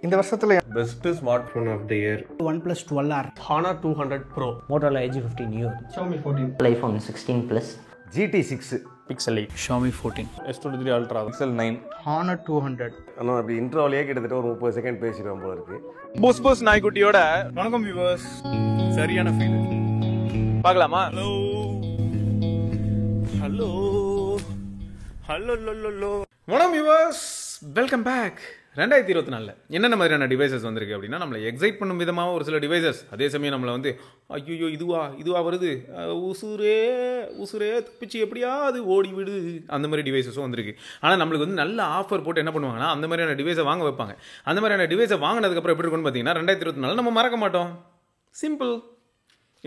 இந்த வருஷத்துல best smart phone of the year OnePlus 12R, Honor 200 Pro, Motorola Edge 15 Neo, Xiaomi 14, iPhone 16 Plus, GT6, Pixel 8, Xiaomi 14, S23 Ultra, Pixel 9. Honor 200. ஆனால் அப்படி இன்ட்ரோவிலேயே கிட்டத்தட்ட ஒரு 30 second பேசிடுவோம் போல இருக்கு. போஸ் நாய்க்குட்டியோட வணக்கம் வியூவர்ஸ். சரியான ஃபீல் பார்க்கலாமா? ஹலோ ஹலோ ஹலோ வணக்கம் வியூவர்ஸ், வெல்கம் பேக். 2024 என்னென்ன மாதிரியான டிவைசஸ் வந்திருக்கு அப்படின்னா, நம்மளை எக்ஸைட் பண்ணும் விதமாக ஒரு சில டிவைசஸ், அதே சமயம் நம்மளை வந்து ஐயோ இதுவா வருது, உசுரே தப்பிச்சு எப்படியா அது ஓடி விடு, அந்த மாதிரி டிவைசஸும் வந்திருக்கு. ஆனால் நம்மளுக்கு வந்து நல்ல ஆஃபர் போட்டு என்ன பண்ணுவாங்கன்னா, அந்த மாதிரியான டிவைஸை வாங்க வைப்பாங்க. அந்த மாதிரியான டிவைஸை வாங்கினதுக்கப்புறம் எப்படி இருக்குன்னு பார்த்தீங்கன்னா, 2024 நம்ம மறக்க மாட்டோம். சிம்பிள்.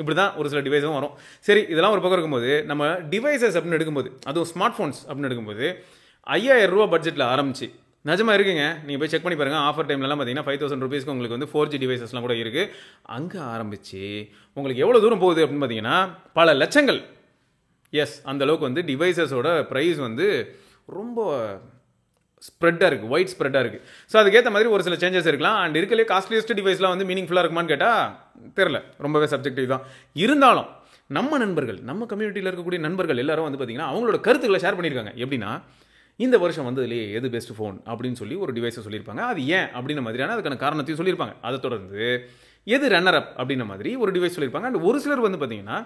இப்படி தான் ஒரு சில டிவைஸும் வரும். சரி, இதெல்லாம் ஒரு பக்கம் இருக்கும்போது, நம்ம டிவைசஸ் அப்படின்னு எடுக்கும்போது, அதுவும் ஸ்மார்ட் ஃபோன்ஸ் அப்படின்னு எடுக்கும்போது 5000 ரூபா பட்ஜெட்டில் ஆரம்பிச்சு நிஜமாக இருக்குங்க. நீங்கள் போய் செக் பண்ணி பாருங்கள். ஆஃபர் டைம்லலாம் பார்த்தீங்கன்னா 5000 ருபீஸ்க்கு உங்களுக்கு வந்து 4G டிவைசஸ்லாம் கூட இருக்குது. அங்கே ஆரம்பித்து உங்களுக்கு எவ்வளோ தூரம் போகுது அப்படின்னு பார்த்தீங்கன்னா, பல லட்சங்கள். எஸ், அந்தளவுக்கு வந்து டிவைசஸோட ப்ரைஸ் வந்து ரொம்ப ஸ்ப்ரெட்டாக இருக்குது, ஒயிட் ஸ்ப்ரெட்டாக இருக்குது. ஸோ அதுக்கேற்ற மாதிரி ஒரு சில சேஞ்சஸ் இருக்கலாம். அண்ட் இருக்கலே காஸ்ட்லியஸ்ட் டிவைஸ்லாம் வந்து மீனிங்ஃபுல்லாக இருக்குமான்னு கேட்டால் தெரில, ரொம்பவே சப்ஜெக்டிவ் தான். இருந்தாலும் நம்ம நண்பர்கள், நம்ம கம்யூனிட்டியில் இருக்கக்கூடிய நண்பர்கள் எல்லாரும் வந்து பார்த்திங்கன்னா அவங்களோட கருத்துக்களை ஷேர் பண்ணியிருக்காங்க. எப்படின்னா, இந்த வருஷம் வந்ததுலேயே எது பெஸ்ட் ஃபோன் அப்படின்னு சொல்லி ஒரு டிவைஸை சொல்லியிருப்பாங்க. அது ஏன் அப்படின்ற மாதிரியான அதுக்கான காரணத்தையும் சொல்லியிருப்பாங்க. அதை தொடர்ந்து எது ரன்னர் அப் அப்படின்ற மாதிரி ஒரு டிவைஸ் சொல்லியிருப்பாங்க. அண்ட் ஒரு சிலர் வந்து பார்த்தீங்கன்னா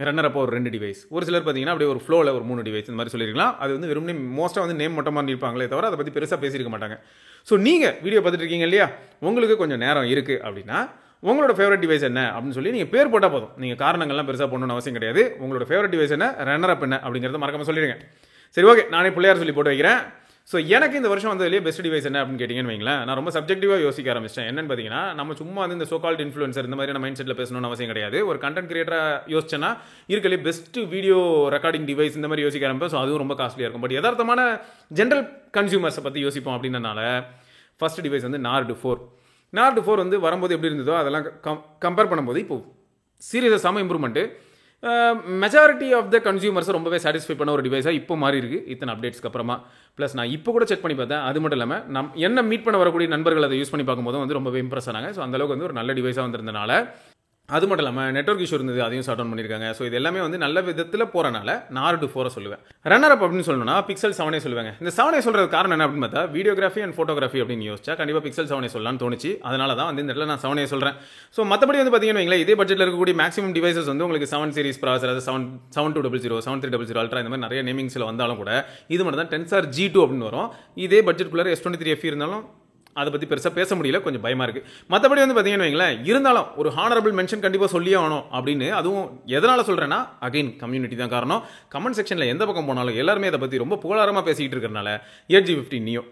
ரன்னர் அப்போ ஒரு 2 டிவைஸ், ஒரு சிலர் பார்த்தீங்கன்னா அப்படியே ஒரு ஃப்ளோவில் ஒரு 3 டிவைஸ், இந்த மாதிரி சொல்லியிருக்கலாம். அது வந்து வெறும் மோஸ்ட்டாக வந்து நேம் மட்டும் மாதிரி இருப்பாங்களே தவிர அதை பற்றி பெருசாக பேசியிருக்க மாட்டாங்க. ஸோ நீங்கள் வீடியோ பார்த்துட்டு இருக்கீங்க இல்லையா, உங்களுக்கு கொஞ்சம் நேரம் இருக்குது அப்படின்னா உங்களோட ஃபேவரட் டிவைஸ் என்ன அப்படின்னு சொல்லி நீங்கள் பேர் போட்டால் போதும். நீங்கள் காரணங்கள்லாம் பெருசாக போடணும்னு அவசியம் கிடையாது. உங்களோட ஃபேவரட் டிவைஸ் என்ன, ரன்னர் அப் என்ன அப்படிங்கிறத மறக்காமல் சொல்லிடுங்க. சரி, ஓகே, நானே பிள்ளையார் சொல்லி போட்டு வைக்கிறேன். ஸோ எனக்கு இந்த வருஷம் வந்ததுலேயே பெஸ்ட் டிவைஸ் என்ன அப்படின்னு கேட்டிங்கன்னு வைங்களேன், நான் ரொம்ப சப்ஜெக்டிவாக யோசிக்க ஆரம்பிச்சிட்டேன். என்னன்னு பார்த்தீங்கன்னா, நம்ம சும்மா வந்து இந்த சோகால்ட் இன்ஃப்ளூயன்சர் இந்த மாதிரியான மைண்ட் செட்டில் பேசணும்னு அவசியம் கிடையாது. ஒரு கண்டென்ட் கிரியேட்டராக யோசிச்சேன்னா இருக்கலே பெஸ்ட் வீடியோ ரெக்கார்டிங் டிவைஸ் இந்த மாதிரி யோசிக்க ஆரம்பிப்பேன். ஸோ அதுவும் ரொம்ப காஸ்ட்லியாக இருக்கும். பட் யதார்த்தமான ஜென்ரல் கன்சியூமர்ஸை பற்றி யோசிப்போம் அப்படின்றனால ஃபர்ஸ்ட் டிவைஸ் வந்து நார்டு 4 வந்து வரும்போது எப்படி இருந்ததோ அதெல்லாம் கம்பேர் பண்ணும்போது இப்போது சீரியஸாக செம இம்ப்ரூவ்மெண்ட்டு. மெஜாரிட்டி ஆஃப் த கன்சியூமர்ஸை ரொம்பவே சாட்டிஸ்ஃபை பண்ண ஒரு டிவைஸாக இப்போ மாறி இருக்குது இத்தனை அப்டேட்ஸ்க்கு அப்புறமா. ப்ளஸ் நான் இப்போ கூட செக் பண்ணி பார்த்தேன். அது மட்டும் இல்லாமல் என்ன மீட் பண்ண வரக்கூடிய நண்பர்கள் அதை யூஸ் பண்ணி பார்க்கும்போது வந்து ரொம்பவே இம்ப்ரெஸ் ஆனாங்க. ஸோ அந்தளவுக்கு வந்து ஒரு நல்ல டிவைஸாக வந்திருந்தனால, அது மட்டும் இல்லாமல் நெட்வொர்க் இஷ்யூ இருந்தது, அதையும் ஷார்ட் டவுன் பண்ணியிருக்காங்க. ஸோ இது எல்லாமே வந்து நல்ல விதத்தில் போகிறனால நார்டு 4 சொல்லுவேன். ரன்னர் அப் அப்படின்னு சொல்லணும்னா Pixel 7 சொல்லுவாங்க. இந்த 7 சொல்கிறது காரணம் என்ன அப்படின்னு பார்த்தா, வீடியோகிராஃபி அண்ட் ஃபோட்டோகிராஃபி அப்படின்னு யோசிச்சா கண்டிப்பாக Pixel 7 சொல்லலாம்னு தோணுச்சு. அதனால தான் வந்து இந்த இடத்துல நான் 7 சொல்கிறேன். ஸோ மற்றபடி வந்து பார்த்தீங்கன்னா வைங்களேன், இதே பட்ஜெட்டில் இருக்கக்கூடிய மேக்ஸிமம் டிவைசஸ் வந்து உங்களுக்கு 7 சீரிஸ் ப்ராசர், அதாவது 7200, 7300 அல்ட்ரா, இந்த மாதிரி நிறைய நேமிங்ஸில் வந்தாலும் கூட இது மட்டும் தான் Tensor G2 அப்படின்னு வரும். இதே பட்ஜெட்டுக்குள்ளே S23 FE இருந்தாலும் அதை பற்றி பெருசாக பேச முடியல, கொஞ்சம் பயமாக இருக்குது. மற்றபடி வந்து பார்த்தீங்கன்னு வைங்களேன், இருந்தாலும் ஒரு ஹானரபிள் மென்ஷன் கண்டிப்பாக சொல்லியே ஆகணும் அப்படின்னு. அதுவும் எதனால் சொல்கிறேன்னா, அகைன் கம்யூனிட்டி தான் காரணம். கமெண்ட் செக்ஷனில் எந்த பக்கம் போனாலும் எல்லாருமே அதை பற்றி ரொம்ப புகழாரமாக பேசிக்கிட்டு இருக்கிறனால Edge 15 Neo.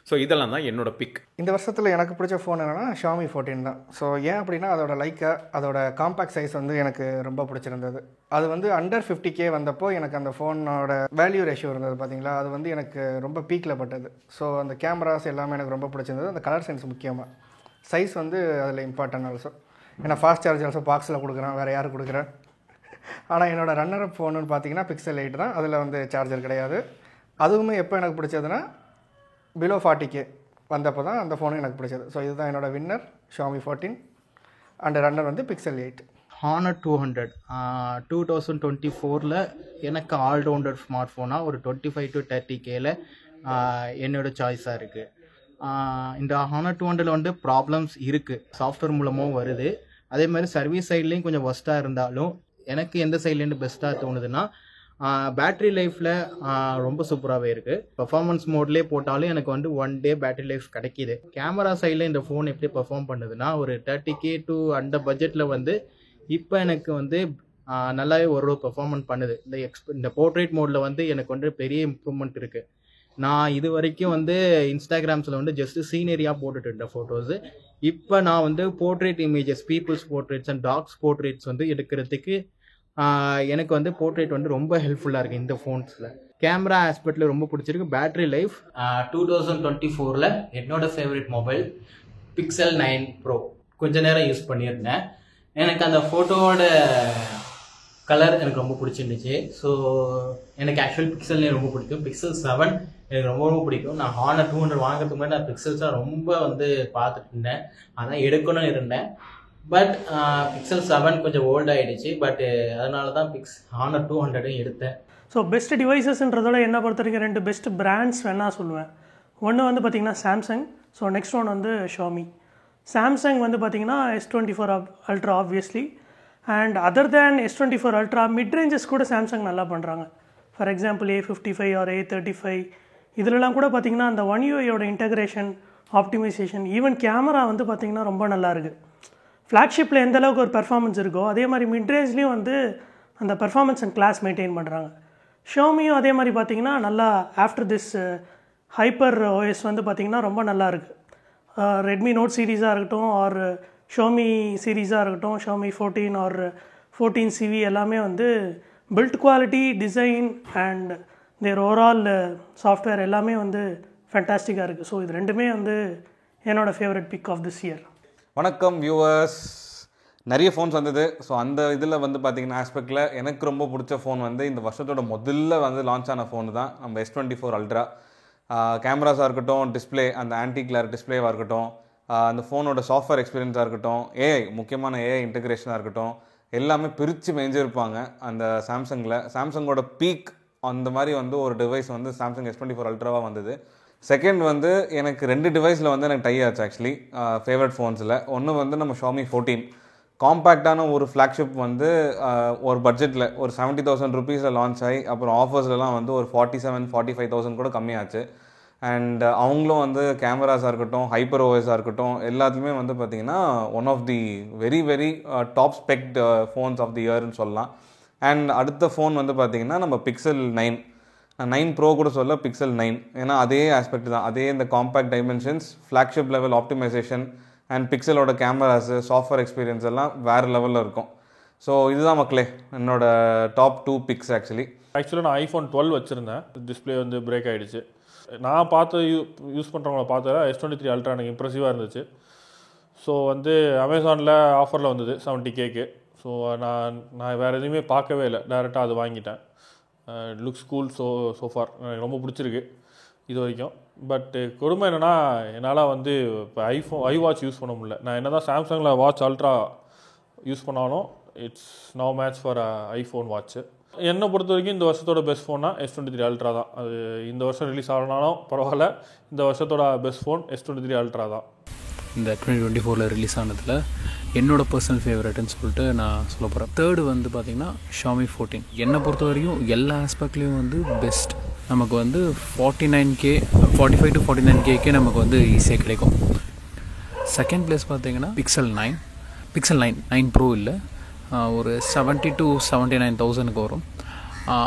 ஸோ இதெல்லாம் தான் என்னோட பிக். இந்த வருஷத்தில் எனக்கு பிடிச்ச ஃபோன் என்னென்னா Xiaomi 14 தான். ஸோ ஏன் அப்படின்னா, அதோட லைக்கா, அதோட காம்பேக்ட் சைஸ் வந்து எனக்கு ரொம்ப பிடிச்சிருந்தது. அது வந்து அண்டர் 50K வந்தப்போ எனக்கு அந்த ஃபோனோட வேல்யூ ரேஷியோ இருந்தது பார்த்தீங்களா, அது வந்து எனக்கு ரொம்ப பீக்கில் பட்டது. ஸோ அந்த கேமராஸ் எல்லாமே எனக்கு ரொம்ப பிடிச்சிருந்தது. அந்த கலர் சென்ஸ் முக்கியமாக, சைஸ் வந்து அதில் இம்பார்ட்டன்ட் ஆல்சோ. ஏன்னா ஃபாஸ்ட் சார்ஜ் ஆல்சோ பாக்ஸில் கொடுக்குறேன், வேறு யாரும் கொடுக்குறேன். ஆனால் என்னோடய ரன்னர் அப் ஃபோனுன்னு பார்த்தீங்கன்னா Pixel 8 தான். அதில் வந்து சார்ஜர் கிடையாது. அதுவுமே எப்போ எனக்கு பிடிச்சதுன்னா பிலோ 40K வந்தப்போ தான் அந்த ஃபோனும் எனக்கு பிடிச்சது. ஸோ இதுதான் என்னோடய வின்னர், Xiaomi 14. அண்ட் ரன்னர் வந்து Pixel 8. Honor 200 2024 எனக்கு ஆல்ரவுண்டர் ஸ்மார்ட் ஃபோனாக ஒரு 25 to 30Kல என்னோட சாய்ஸாக இருக்குது. இந்த Honor 200 வந்து ப்ராப்ளம்ஸ் இருக்குது, சாஃப்ட்வேர் மூலமும் வருது. அதே மாதிரி சர்வீஸ் சைட்லேயும் கொஞ்சம் ஒஸ்ட்டாக இருந்தாலும் எனக்கு எந்த சைட்லேருந்து பெஸ்ட்டாக தோணுதுன்னா, பேட்ரி லைஃப்பில் ரொம்ப சூப்பராகவே இருக்குது. பர்ஃபார்மன்ஸ் மோட்லேயே போட்டாலும் எனக்கு வந்து 1 day பேட்ரி லைஃப் கிடைக்கிது. கேமரா சைடில் இந்த ஃபோன் எப்படி பர்ஃபார்ம் பண்ணுதுன்னா, ஒரு 30K to அந்த பட்ஜெட்டில் வந்து இப்போ எனக்கு வந்து நல்லாவே ஓரளவு பர்ஃபார்மன்ஸ் பண்ணுது. இந்த போர்ட்ரேட் மோடில் வந்து எனக்கு வந்து பெரிய இம்ப்ரூவ்மெண்ட் இருக்குது. நான் இது வரைக்கும் வந்து இன்ஸ்டாகிராம்ஸில் வந்து ஜஸ்ட் சீனரியாக போட்டுட்டு இருந்தேன் ஃபோட்டோஸு. இப்போ நான் வந்து portrait images, peoples portraits and dogs portraits வந்து எடுக்கிறதுக்கு எனக்கு வந்து போர்ட்ரேட் வந்து ரொம்ப ஹெல்ப்ஃபுல்லாக இருக்குது இந்த ஃபோன்ஸில். கேமரா ஆஸ்பெக்டில் ரொம்ப பிடிச்சிருக்கு. பேட்ரி லைஃப் 2024 என்னோட ஃபேவரட் மொபைல் Pixel 9 Pro கொஞ்ச நேரம் யூஸ் பண்ணியிருந்தேன். எனக்கு அந்த ஃபோட்டோவோட கலர் எனக்கு ரொம்ப பிடிச்சிருந்துச்சு. ஸோ எனக்கு ஆக்சுவல் பிக்சல்லே ரொம்ப பிடிக்கும். Pixel 7 எனக்கு ரொம்ப ரொம்ப பிடிக்கும். நான் Honor 200 வாங்குறதுக்கு முன்னாடி நான் பிக்சல்ஸாக ரொம்ப வந்து பார்த்துட்டு இருந்தேன். அதான் எடுக்கணும்னு இருந்தேன். பட் Pixel 7 கொஞ்சம் ஓல்ட் ஆகிடுச்சு. பட் அதனால தான் Honor 200 எடுத்தேன். ஸோ பெஸ்ட் டிவைசஸ்ன்றதோட என்ன பொறுத்த வரைக்கும் 2 பெஸ்ட் பிராண்ட்ஸ் வேணா சொல்லுவேன். ஒன்று வந்து பார்த்திங்கன்னா சாம்சங், ஸோ நெக்ஸ்ட் ஒன் வந்து ஷாமி. சாம்சங் வந்து பார்த்திங்கன்னா S24 Ultra obviously, and other than S24 Ultra mid ranges கூட சாம்சங் நல்லா பண்ணுறாங்க. For example A55 R A35 இதிலலாம் கூட பார்த்திங்கன்னா அந்த One UIயோட இன்டகிரேஷன், ஆப்டிமைசேஷன், ஈவன் கேமரா வந்து பார்த்திங்கன்னா ரொம்ப நல்லா இருக்குது. ஃப்ளாக்ஷிப்பில் எந்த அளவுக்கு ஒரு பெர்ஃபார்மன்ஸ் இருக்கோ அதே மாதிரி மிட் ரேஞ்ச்லேயும் வந்து அந்த பெர்ஃபார்மன்ஸ் அண்ட் கிளாஸ் மெயின்டைன் பண்ணுறாங்க. ஷோமியும் அதே மாதிரி பார்த்திங்கன்னா நல்லா ஆஃப்டர் திஸ் ஹைப்பர் OS வந்து பார்த்திங்கன்னா ரொம்ப நல்லா இருக்குது. ரெட்மி நோட் சீரீஸாக இருக்கட்டும் ஆர் ஷோமி சீரீஸாக இருக்கட்டும், ஷோமி 14 ஆர் 14CV எல்லாமே வந்து build quality, design and their overall software எல்லாமே வந்து ஃபேண்டாஸ்டிக்காக இருக்குது. ஸோ இது ரெண்டுமே வந்து என்னோடய favourite pick of this year. வணக்கம் வியூவர்ஸ். நிறைய ஃபோன்ஸ் வந்தது. ஸோ அந்த இதில் வந்து பார்த்திங்கன்னா ஆஸ்பெக்டில் எனக்கு ரொம்ப பிடிச்ச ஃபோன் வந்து இந்த வருஷத்தோட முதல்ல வந்து லான்ச் ஆன ஃபோனு தான் நம்ம S24 Ultra. கேமராஸாக இருக்கட்டும், டிஸ்பிளே அந்த ஆன்டி கிளார் டிஸ்பிளேவாக இருக்கட்டும், அந்த ஃபோனோட சாஃப்ட்வேர் எக்ஸ்பீரியன்ஸாக இருக்கட்டும், முக்கியமான ஏஐ இன்டகிரேஷனாக இருக்கட்டும், எல்லாமே பிரித்து மேய்ஞ்சிருப்பாங்க அந்த சாம்சங்கில். சாம்சங்கோட பீக் அந்த மாதிரி வந்து ஒரு டிவைஸ் வந்து சாம்சங் S24 Ultraவாக வந்தது. செகண்ட் வந்து எனக்கு 2 டிவைஸில் வந்து எனக்கு டை ஆச்சு ஆக்சுவலி ஃபேவரட் ஃபோன்ஸில். ஒன்று வந்து நம்ம ஷாமி 14 காம்பேக்டான ஒரு ஃப்ளாக்ஷிப் வந்து ஒரு பட்ஜெட்டில் ஒரு 70,000 ருபீஸில் லான்ச் ஆகி அப்புறம் ஆஃபர்ஸ்லாம் வந்து ஒரு 47,000-45,000 கூட கம்மியாச்சு. அண்ட் அவங்களும் வந்து கேமராஸாக இருக்கட்டும், ஹைப்பர் ஓஎஸாக இருக்கட்டும், எல்லாத்துலேயுமே வந்து பார்த்திங்கன்னா one of the very very top specced phones of the இயர்னு சொல்லலாம். அண்ட் அடுத்த ஃபோன் வந்து பார்த்திங்கன்னா நம்ம Pixel 9 Pro கூட சொல்ல, Pixel 9. ஏன்னா அதே ஆஸ்பெக்ட் தான், அதே இந்த compact dimensions, flagship level optimisation and பிக்சலோட கேமராஸு, சாஃப்ட்வேர் எக்ஸ்பீரியன்ஸ் எல்லாம் வேறு லெவலில் இருக்கும். ஸோ இதுதான் மக்களே என்னோடய டாப் 2 பிக்ஸ் ஆக்சுவலாக நான் iPhone 12 வச்சுருந்தேன். டிஸ்பிளே வந்து பிரேக் ஆகிடுச்சு. நான் யூஸ் பண்ணுறவங்கள பார்த்தா S23 Ultra எனக்கு இம்ப்ரெசிவாக இருந்துச்சு. ஸோ வந்து அமேசானில் ஆஃபரில் வந்தது 70K. ஸோ நான் வேறு எதுவுமே பார்க்கவே இல்லை, டேரெக்டாக அது வாங்கிட்டேன். Looks cool. ஸோ ஃபார் எனக்கு ரொம்ப பிடிச்சிருக்கு இது வரைக்கும். பட்டு கொடுமை என்னென்னா என்னால் வந்து இப்போ iWatch யூஸ் பண்ண முடியல. நான் என்ன தான் சாம்சங்கில் வாட்ச் அல்ட்ரா யூஸ் பண்ணாலும் it's no match for iPhone watch. என்னை பொறுத்த வரைக்கும் இந்த வருஷத்தோட பெஸ்ட் ஃபோன்னா S23 Ultra தான். அது இந்த வருஷம் ரிலீஸ் ஆகணும்னாலும் பரவாயில்ல, இந்த வருஷத்தோட பெஸ்ட் ஃபோன் S23 Ultra தான். இந்த 2024 ரிலீஸ் ஆனதில் என்னோடய பர்சனல் ஃபேவரட்னு சொல்லிட்டு நான் சொல்ல போகிறேன். தேர்டு வந்து பார்த்திங்கன்னா ஷாமி 14. என்னை பொறுத்த வரைக்கும் எல்லா ஆஸ்பெக்ட்லேயும் வந்து பெஸ்ட். நமக்கு வந்து 45 to 49K நமக்கு வந்து ஈஸியாக கிடைக்கும். செகண்ட் பிளேஸ் பார்த்திங்கன்னா Pixel 9 Pro இல்லை, ஒரு 70,000 to 79,000 வரும்.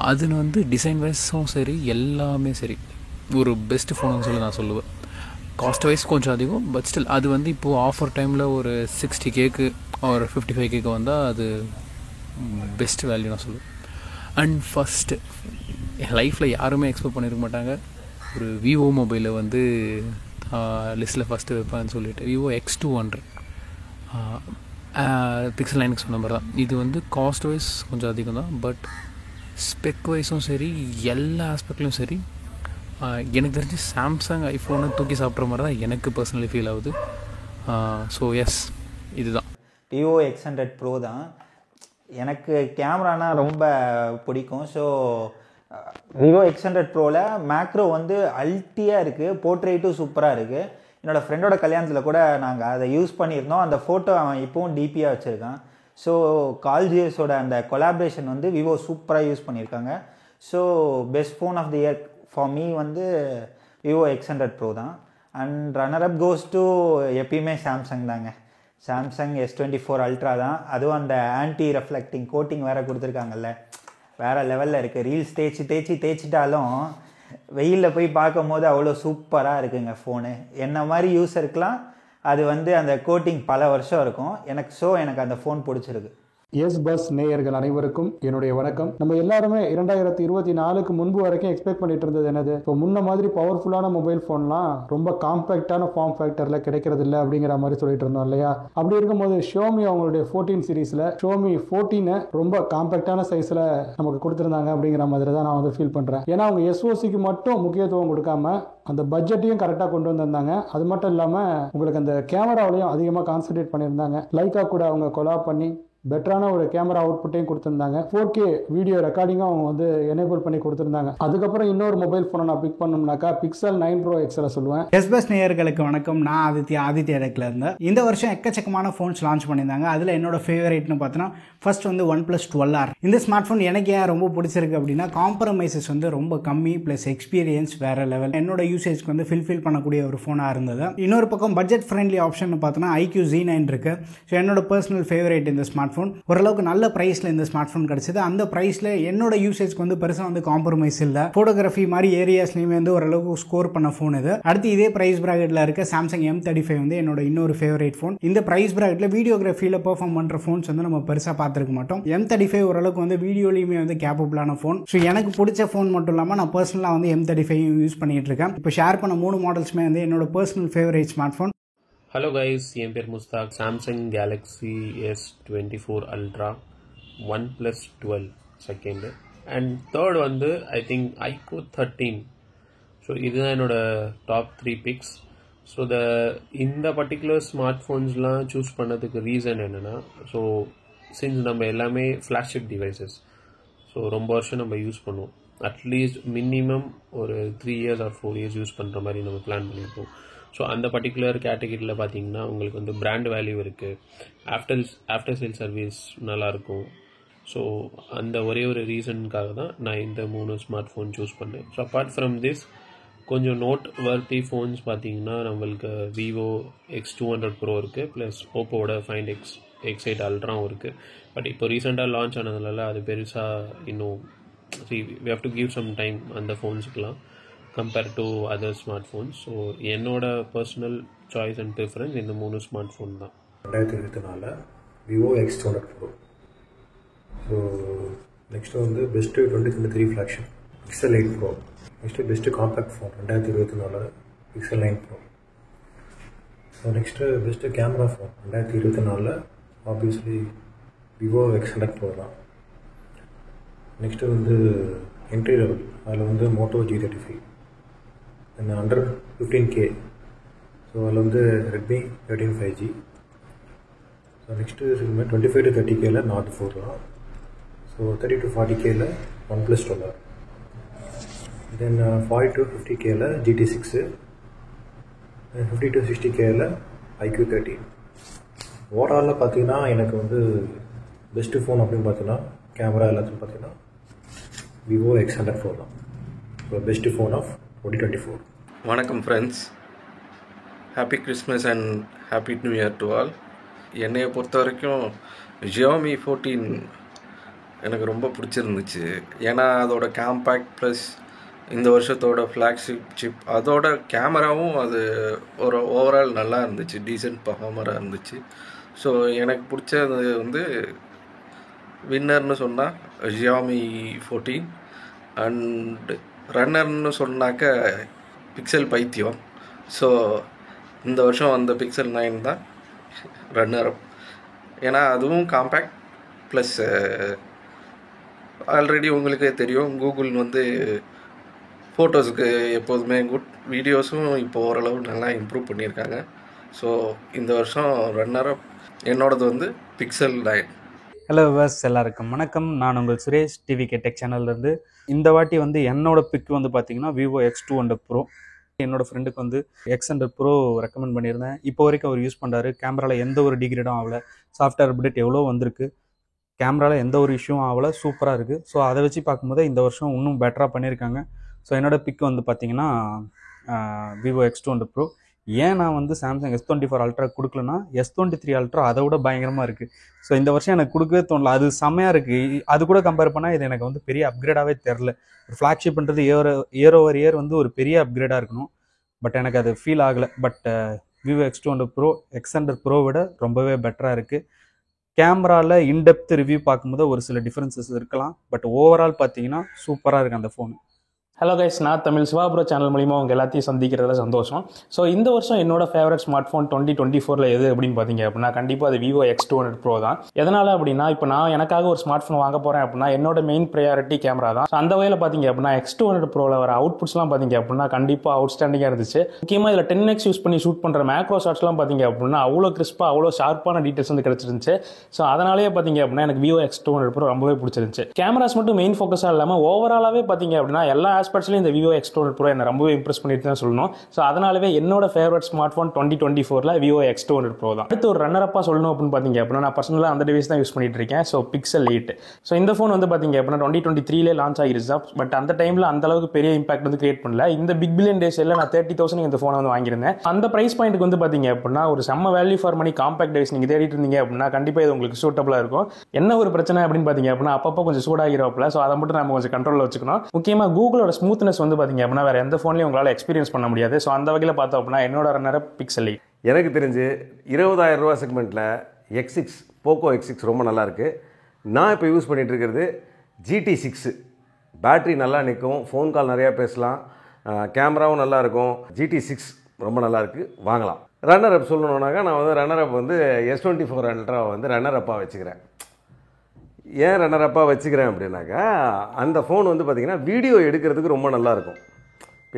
அது வந்து டிசைன் வைஸும் சரி எல்லாமே சரி ஒரு பெஸ்ட் ஃபோனுன்னு சொல்லி நான் சொல்லுவேன். காஸ்ட் வைஸ் கொஞ்சம் அதிகம், பட் ஸ்டில் அது வந்து இப்போது ஆஃபர் டைமில் ஒரு 60K ஒரு 55K வந்தால் அது பெஸ்ட் வேல்யூ நான் சொல்லுவேன். அண்ட் ஃபஸ்ட்டு என் லைஃப்பில் யாருமே எக்ஸ்பெக்ட் பண்ணியிருக்க மாட்டாங்க ஒரு விவோ மொபைலை வந்து லிஸ்ட்டில் ஃபஸ்ட்டு வைப்பேன்னு சொல்லிட்டு. விவோ X200 Pixel 9 சொன்ன மாதிரி தான். இது வந்து காஸ்ட் வைஸ் கொஞ்சம் அதிகம் தான், பட் ஸ்பெக் வைஸும் சரி எல்லா ஆஸ்பெக்ட்லையும் சரி எனக்கு தெரிஞ்சு சாம்சங் ஐஃபோனை தூக்கி சாப்பிட்ற மாதிரி தான் எனக்கு பர்சனலி ஃபீல் ஆகுது. ஸோ எஸ் இதுதான். விவோ X100 Pro தான். எனக்கு கேமரானா ரொம்ப பிடிக்கும். ஸோ விவோ X100 Proவில் மேக்ரோ வந்து அல்ட்டியாக இருக்குது, போர்ட்ரேட்டும் சூப்பராக இருக்குது. என்னோடய ஃப்ரெண்டோட கல்யாணத்தில் கூட நாங்கள் அதை யூஸ் பண்ணியிருந்தோம். அந்த ஃபோட்டோ அவன் இப்போவும் டிபியாக வச்சுருக்கான். ஸோ கால்ஜிஎஸோட அந்த கொலாபரேஷன் வந்து விவோ சூப்பராக யூஸ் பண்ணியிருக்காங்க. So best phone of the year for me வந்து விவோ X100 Pro தான். And runner up goes to எப்பயுமே சாம்சங் தாங்க. சாம்சங் S24 Ultra தான். அதுவும் அந்த ஆன்டி ரெஃப்ளெக்டிங் கோட்டிங் வேறு கொடுத்துருக்காங்கல்ல, வேறு லெவலில் இருக்குது. ரீல்ஸ் தேய்ச்சிட்டாலும் வெயிலில் போய் பார்க்கும் போது அவ்வளோ சூப்பராக இருக்குங்க ஃபோனு. என்ன மாதிரி யூஸருக்கெலாம் அது வந்து அந்த கோட்டிங் பல வருஷம் இருக்கும். எனக்கு அந்த ஃபோன் பிடிச்சிருக்கு. எஸ் பஸ் நேயர்கள் அனைவருக்கும் என்னுடைய வணக்கம். நம்ம எல்லாருமே 2024க்கு முன்பு வரைக்கும் எக்ஸ்பெக்ட் பண்ணிட்டு இருந்தது என்னது, இப்போ முன்ன மாதிரி பவர்ஃபுல்லான மொபைல் ஃபோன்லாம் ரொம்ப காம்பேக்டான ஃபார்ம் ஃபேக்டரில் கிடைக்கிறது இல்லை அப்படிங்கிற மாதிரி சொல்லிட்டு இருந்தோம் இல்லையா. அப்படி இருக்கும்போது ஷியோமி அவங்களுடைய 14 சீரீஸில் ஷியோமி 14 ரொம்ப காம்பேக்டான சைஸில் நமக்கு கொடுத்துருந்தாங்க அப்படிங்கிற மாதிரி தான் நான் வந்து ஃபீல் பண்ணுறேன். ஏன்னா அவங்க எஸ்ஓசிக்கு மட்டும் முக்கியத்துவம் கொடுக்காம அந்த பட்ஜெட்டையும் கரெக்டாக கொண்டு வந்திருந்தாங்க. அது மட்டும் இல்லாமல் உங்களுக்கு அந்த கேமராவிலையும் அதிகமாக கான்சன்ட்ரேட் பண்ணியிருந்தாங்க. லைக்கா கூட அவங்க கொலாப் பண்ணி பெட்டரான ஒரு கேமரா அவுட்புட்டையும் கொடுத்துருந்தாங்க. 4K வீடியோ ரெக்கார்டிங்கும் அவங்க வந்து எனேபிள் பண்ணி கொடுத்துருந்தாங்க. அதுக்கப்புறம் இன்னொரு மொபைல் ஃபோனை நான் பிக் பண்ணோம்னாக்கா Pixel 9 Pro XL சொல்லுவேன். எஸ்பஸ் நேயர்களுக்கு வணக்கம். நான் ஆதித்யா டெக்ல இருந்தேன். இந்த வருஷம் எக்கச்சக்கமான ஃபோன்ஸ் லான்ச் பண்ணியிருந்தாங்க. அதில் என்னோட ஃபேவரேட்னு பார்த்தோன்னா ஃபர்ஸ்ட் வந்து OnePlus 12R. இந்த ஸ்மார்ட் ஃபோன் எனக்கு ஏன் ரொம்ப பிடிச்சிருக்கு அப்படின்னா காம்ப்ரமைசஸ் வந்து ரொம்ப கம்மி, ப்ளஸ் எக்ஸ்பீரியன்ஸ் வேற லெவல். என்னோட யூசேஜ்க்கு வந்து ஃபில்ஃபில் பண்ணக்கூடிய ஒரு ஃபோனாக இருந்தது. இன்னொரு பக்கம் பட்ஜெட் ஃப்ரெண்ட்லி ஆப்ஷன் பார்த்தோன்னா IQ Z9 இருக்கு. ஸோ என்னோட பர்சனல் ஃபேவரேட் இந்த ஸ்மார்ட் ஃபோன். ஓரளவுக்கு நல்ல ப்ரைஸில் இந்த ஸ்மார்ட் ஃபோன் கிடச்சிது. அந்த ப்ரைஸில் என்னோட யூசேஜ்க்கு வந்து பெருசாக வந்து காம்ப்ரமைஸ் இல்லை. ஃபோட்டோகிராஃபி மாதிரி ஏரியாஸ்லையுமே வந்து ஓரளவுக்கு ஸ்கோர் பண்ண ஃபோன் இது. அடுத்து இதே ப்ரைஸ் ப்ராக்கெட்டில் இருக்க சாம்சங் M35 வந்து என்னோட இன்னொரு ஃபேவரேட் ஃபோன். இந்த ப்ரைஸ் ப்ராக்கெட்டில் வீடியோகிராஃபியில் பெர்ஃபார்ம் பண்ணுற ஃபோன்ஸ் வந்து நம்ம பெருசாக பார்த்துருக்க மாட்டோம். M35 ஓரளவுக்கு வந்து வீடியோலையுமே வந்து கேப்பபிளான ஃபோன். ஸோ எனக்கு பிடிச்ச ஃபோன் மட்டும் இல்லாமல் நான் பர்சனலாக வந்து M35 யூஸ் பண்ணிட்டு இருக்கேன். இப்போ ஷேர் பண்ண 3 மாடல்ஸுமே வந்து என்னோட personal favourite smartphone. Hello guys, என் பேர் Mushtaq. Samsung Galaxy S24 Ultra, OnePlus 12 second, and third வந்து ஐ திங்க் IQ 13. ஸோ இதுதான் என்னோட டாப் 3 பிக்ஸ். ஸோ இந்த பர்டிகுலர் ஸ்மார்ட் ஃபோன்ஸ்லாம் சூஸ் பண்ணதுக்கு ரீசன் என்னென்னா, ஸோ சின்ஸ் நம்ம எல்லாமே ஃப்ளாக்ஷிப் டிவைசஸ், ஸோ ரொம்ப வருஷம் நம்ம யூஸ் பண்ணுவோம். அட்லீஸ்ட் மினிமம் ஒரு 3 years or 4 years யூஸ் பண்ணுற மாதிரி நம்ம பிளான் பண்ணியிருக்கோம். ஸோ அந்த பர்டிகுலர் கேட்டகரியில் பார்த்தீங்கன்னா உங்களுக்கு வந்து பிராண்ட் வேல்யூ இருக்குது, ஆஃப்டர் சேல் சர்வீஸ் நல்லாயிருக்கும். ஸோ அந்த ஒரே ஒரு ரீசனுக்காக தான் நான் இந்த 3 ஸ்மார்ட் ஃபோன் சூஸ் பண்ணேன். ஸோ அப்பார்ட் ஃப்ரம் திஸ் கொஞ்சம் நோட் வர்த்தி ஃபோன்ஸ் பார்த்தீங்கன்னா நம்மளுக்கு Vivo X200 Pro இருக்குது, ப்ளஸ் ஓப்போவோட Find X8 அல்ட்ராவும் இருக்குது. பட் இப்போ ரீசெண்டாக லான்ச் ஆனதுனால அது பெருசாக இன்னும் we have to give some time அந்த ஃபோன்ஸுக்கெலாம் compare to other smart phones. So என்னோட பர்சனல் சாய்ஸ் அண்ட் ப்ரிஃபரன்ஸ் இந்த 3 ஸ்மார்ட் ஃபோன் தான். 2024 Vivo X200 Pro. So next வந்து best 2023 flagship Pixel 8 Pro. Next best compact phone 2024 Pixel 9 Pro. So next best camera phone 2024 obviously Vivo X100 Pro தான். Next வந்து entry level, அதில் வந்து Moto G35 and under 15K. So அதில் வந்து Redmi 13 5G. So next 25 to 30K Nord 4 தான். So 30 to 40K OnePlus 12R. Then 40 to 50K GT6, 50 to 60K IQ 13. ஓவராலில் பார்த்தீங்கன்னா எனக்கு வந்து பெஸ்ட்டு ஃபோன் அப்படின்னு பார்த்தீங்கன்னா கேமரா எல்லாத்தையும் பார்த்தீங்கன்னா Vivo X100 Pro தான். So best phone of 2024. வணக்கம் friends, happy Christmas and happy new year to all. என்னையை பொறுத்த வரைக்கும் Xiaomi 14 எனக்கு ரொம்ப பிடிச்சிருந்துச்சு. ஏன்னா அதோட காம்பேக்ட் ப்ளஸ் இந்த வருஷத்தோட ஃப்ளாக்ஷிப் சிப், அதோட கேமராவும் அது ஒரு ஓவரால் நல்லா இருந்துச்சு, டீசென்ட் பர்ஃபார்மராக இருந்துச்சு. ஸோ எனக்கு பிடிச்சது வந்து வின்னர்னு சொன்னால் Xiaomi 14, அண்ட் ரன்னர்னு சொன்னாக்க பிக்சல் பைத்தியம். ஸோ இந்த வருஷம் அந்த Pixel 9 தான் ரன்னர். ஏன்னா அதுவும் காம்பேக்ட் ப்ளஸ் ஆல்ரெடி உங்களுக்கே தெரியும் கூகுள் வந்து ஃபோட்டோஸுக்கு எப்போதுமே குட், வீடியோஸும் இப்போ ஓரளவு நல்லா இம்ப்ரூவ் பண்ணியிருக்காங்க. ஸோ இந்த வருஷம் ரன்னரப் என்னோடது வந்து Pixel 9. ஹலோ விவர்ஸ், எல்லாருக்கும் வணக்கம். நான் உங்கள் சுரேஷ், டிவிகே டெக் சேனல்லேருந்து. இந்த வாட்டி வந்து என்னோட பிக் வந்து பார்த்தீங்கன்னா Vivo X200 Pro. என்னோடய ஃப்ரெண்டுக்கு வந்து X100 Pro ரெக்கமெண்ட் பண்ணியிருந்தேன். இப்போ வரைக்கும் அவர் யூஸ் பண்ணுறாரு. கேமராவில் எந்த ஒரு டிகிரேடும் ஆகலை, சாஃப்ட்வேர் அப்டேட் எவ்வளோ வந்திருக்கு, கேமராவில் எந்த ஒரு இஷ்யூவும் ஆகலை, சூப்பராக இருக்குது. ஸோ அதை வச்சு பார்க்கும்போது இந்த வருஷம் இன்னும் பெட்டராக பண்ணியிருக்காங்க. ஸோ என்னோடய பிக் வந்து பார்த்தீங்கன்னா Vivo X200 Pro. ஏன் நான் வந்து சாம்சங் S24 அல்ட்ரா கொடுக்கலன்னா S23 அல்ட்ரா அதை விட பயங்கரமாக இருக்குது. ஸோ இந்த வருஷம் எனக்கு கொடுக்கவே தோணல. அது செம்மையாக இருக்குது. அது கூட கம்பேர் பண்ணால் இது எனக்கு வந்து பெரிய அப்கிரேடாகவே தெரில. ஒரு ஃப்ளாக்ஷிப்ன்றது இயர் ஓவர் இயர் வந்து ஒரு பெரிய அப்கிரேடாக இருக்கணும். பட் எனக்கு அது ஃபீல் ஆகலை. But Vivo X200 Pro X100 Pro விட ரொம்பவே பெட்டராக இருக்குது. கேமராவில் இன்டெப்த் ரிவ்யூ பார்க்கும்போது ஒரு சில டிஃப்ரென்சஸ் இருக்கலாம். பட் ஓவரால் பார்த்தீங்கன்னா சூப்பராக இருக்குது அந்த ஃபோன். ஹலோ கைஸ், நான் தமிழ் சிவாபுரோ சேனல் மூலிமா உங்கள் எல்லாத்தையும் சந்திக்கிறதுல சந்தோஷம். ஸோ இந்த வருஷம் என்னோட ஃபேவரட் ஸ்மார்ட் ஃபோன் 2024 எது அப்படின்னு பார்த்தீங்க அப்படின்னா கண்டிப்பாக அது விவோ X200 Pro தான். எதனால் அப்படின்னா இப்போ நான் எனக்காக ஒரு ஸ்மார்ட் ஃபோன் வாங்க போகிறேன் அப்படின்னா என்னோட மெயின் ப்ரையாரிட்டி கேமரா தான். ஸோ அந்த வகையில் பார்த்தீங்க அப்படின்னா X200 Proவில் வர அவுட்புட்ஸ்லாம் பார்த்தீங்க அப்படின்னா கண்டிப்பாக அவுட்ஸ்டாண்டிங்காக இருந்துச்சு. முக்கியமாக இதில் 10x யூஸ் பண்ணி ஷூட் பண்ணுற மேக்ரோ ஷாட்ஸ்லாம் பார்த்தீங்க அப்படின்னா அவ்வளோ கிறிஸ்பாக அவ்வளோ ஷார்ப்பான டீட்டெயில்ஸ் வந்து கிடச்சிருந்துச்சு. ஸோ அதனாலேயே பார்த்தீங்க அப்படின்னா எனக்கு விவோ X200 Pro ரொம்பவே பிடிச்சிருந்துச்சு. கேமராஸ் மட்டும் மெயின் ஃபோக்கஸாக இல்லாமல் ஓவராலாகவே பார்த்தீங்க அப்படின்னா எல்லா ஆஸ்பெக்ட்ஸ்லையும் இந்த விவோ X200 Pro என்னை ரொம்பவே இம்ப்ரெஸ் பண்ணிட்டு தான் சொல்லணும். ஸோ அதனாலவே என்னோட favourite smart phone 2024 Vivo X200 Pro தான். அடுத்து ஒரு ரன்னரப்பாக சொல்லணும் அப்படின்னு பார்த்தீங்க அப்படின்னா நான் பர்சனலாக அந்த டிவைஸ் தான் யூஸ் பண்ணிட்டு இருக்கேன். So Pixel 8. ஸோ இந்த ஃபோன் வந்து பார்த்தீங்க அப்படின்னா 2023 லான்ச் ஆகிருச்சு. பட் அந்த டைமில் அந்த அளவுக்கு பெரிய இம்பாக்ட் வந்து கிரியேட் பண்ணல. இந்த பிக் பில்லியன் டேஸில் நான் 30,000 இந்த ஃபோனை வந்து வாங்கியிருந்தேன். அந்த ப்ரைஸ் பாயிண்ட்டுக்கு வந்து பார்த்தீங்க அப்படின்னா ஒரு செம்ம value for money compact device நீங்கள் தேடிட்டு இருந்தீங்க அப்படின்னா கண்டிப்பாக இது உங்களுக்கு சூட்டபுளாக இருக்கும். என்ன ஒரு பிரச்சனை அப்படின்னு பார்த்தீங்க அப்படின்னா அப்பப்போ கொஞ்சம் சூடாகிறப்பல. ஸோ அதை மட்டும் நம்ம கொஞ்சம் கண்ட்ரோலில் வச்சுக்கணும். முக்கியமாக கூகுளோட ஸ்மூத்னஸ் வந்து பார்த்தீங்க அப்படின்னா வேறு எந்த ஃபோன்லையும் உங்களால் எக்ஸ்பீரியன்ஸ் பண்ண முடியாது. ஸோ அந்த வகையில் பார்த்தோம் அப்படின்னா என்னோட ரன்னர் Pixel 8. எனக்கு தெரிஞ்சு 20,000 ரூபா செக்மெண்ட்டில் X6 போக்கோ X6 ரொம்ப நல்லாயிருக்கு. நான் இப்போ யூஸ் பண்ணிகிட்டு இருக்கிறது GT6. பேட்ரி நல்லா நிற்கும், ஃபோன் கால் நிறையா பேசலாம், கேமராவும் நல்லாயிருக்கும். GT6 ரொம்ப நல்லாயிருக்கு, வாங்கலாம். ரன்னர் அப் சொல்லணுன்னாக்கா நான் வந்து ரன்னர் அப் வந்து S24 Ultra வந்து ரன்னர் அப்பாக வச்சுக்கிறேன். ஏன் ரன்னர் அப்பாக வச்சுக்கிறேன் அப்படின்னாக்கா அந்த ஃபோன் வந்து பார்த்திங்கன்னா வீடியோ எடுக்கிறதுக்கு ரொம்ப நல்லாயிருக்கும்.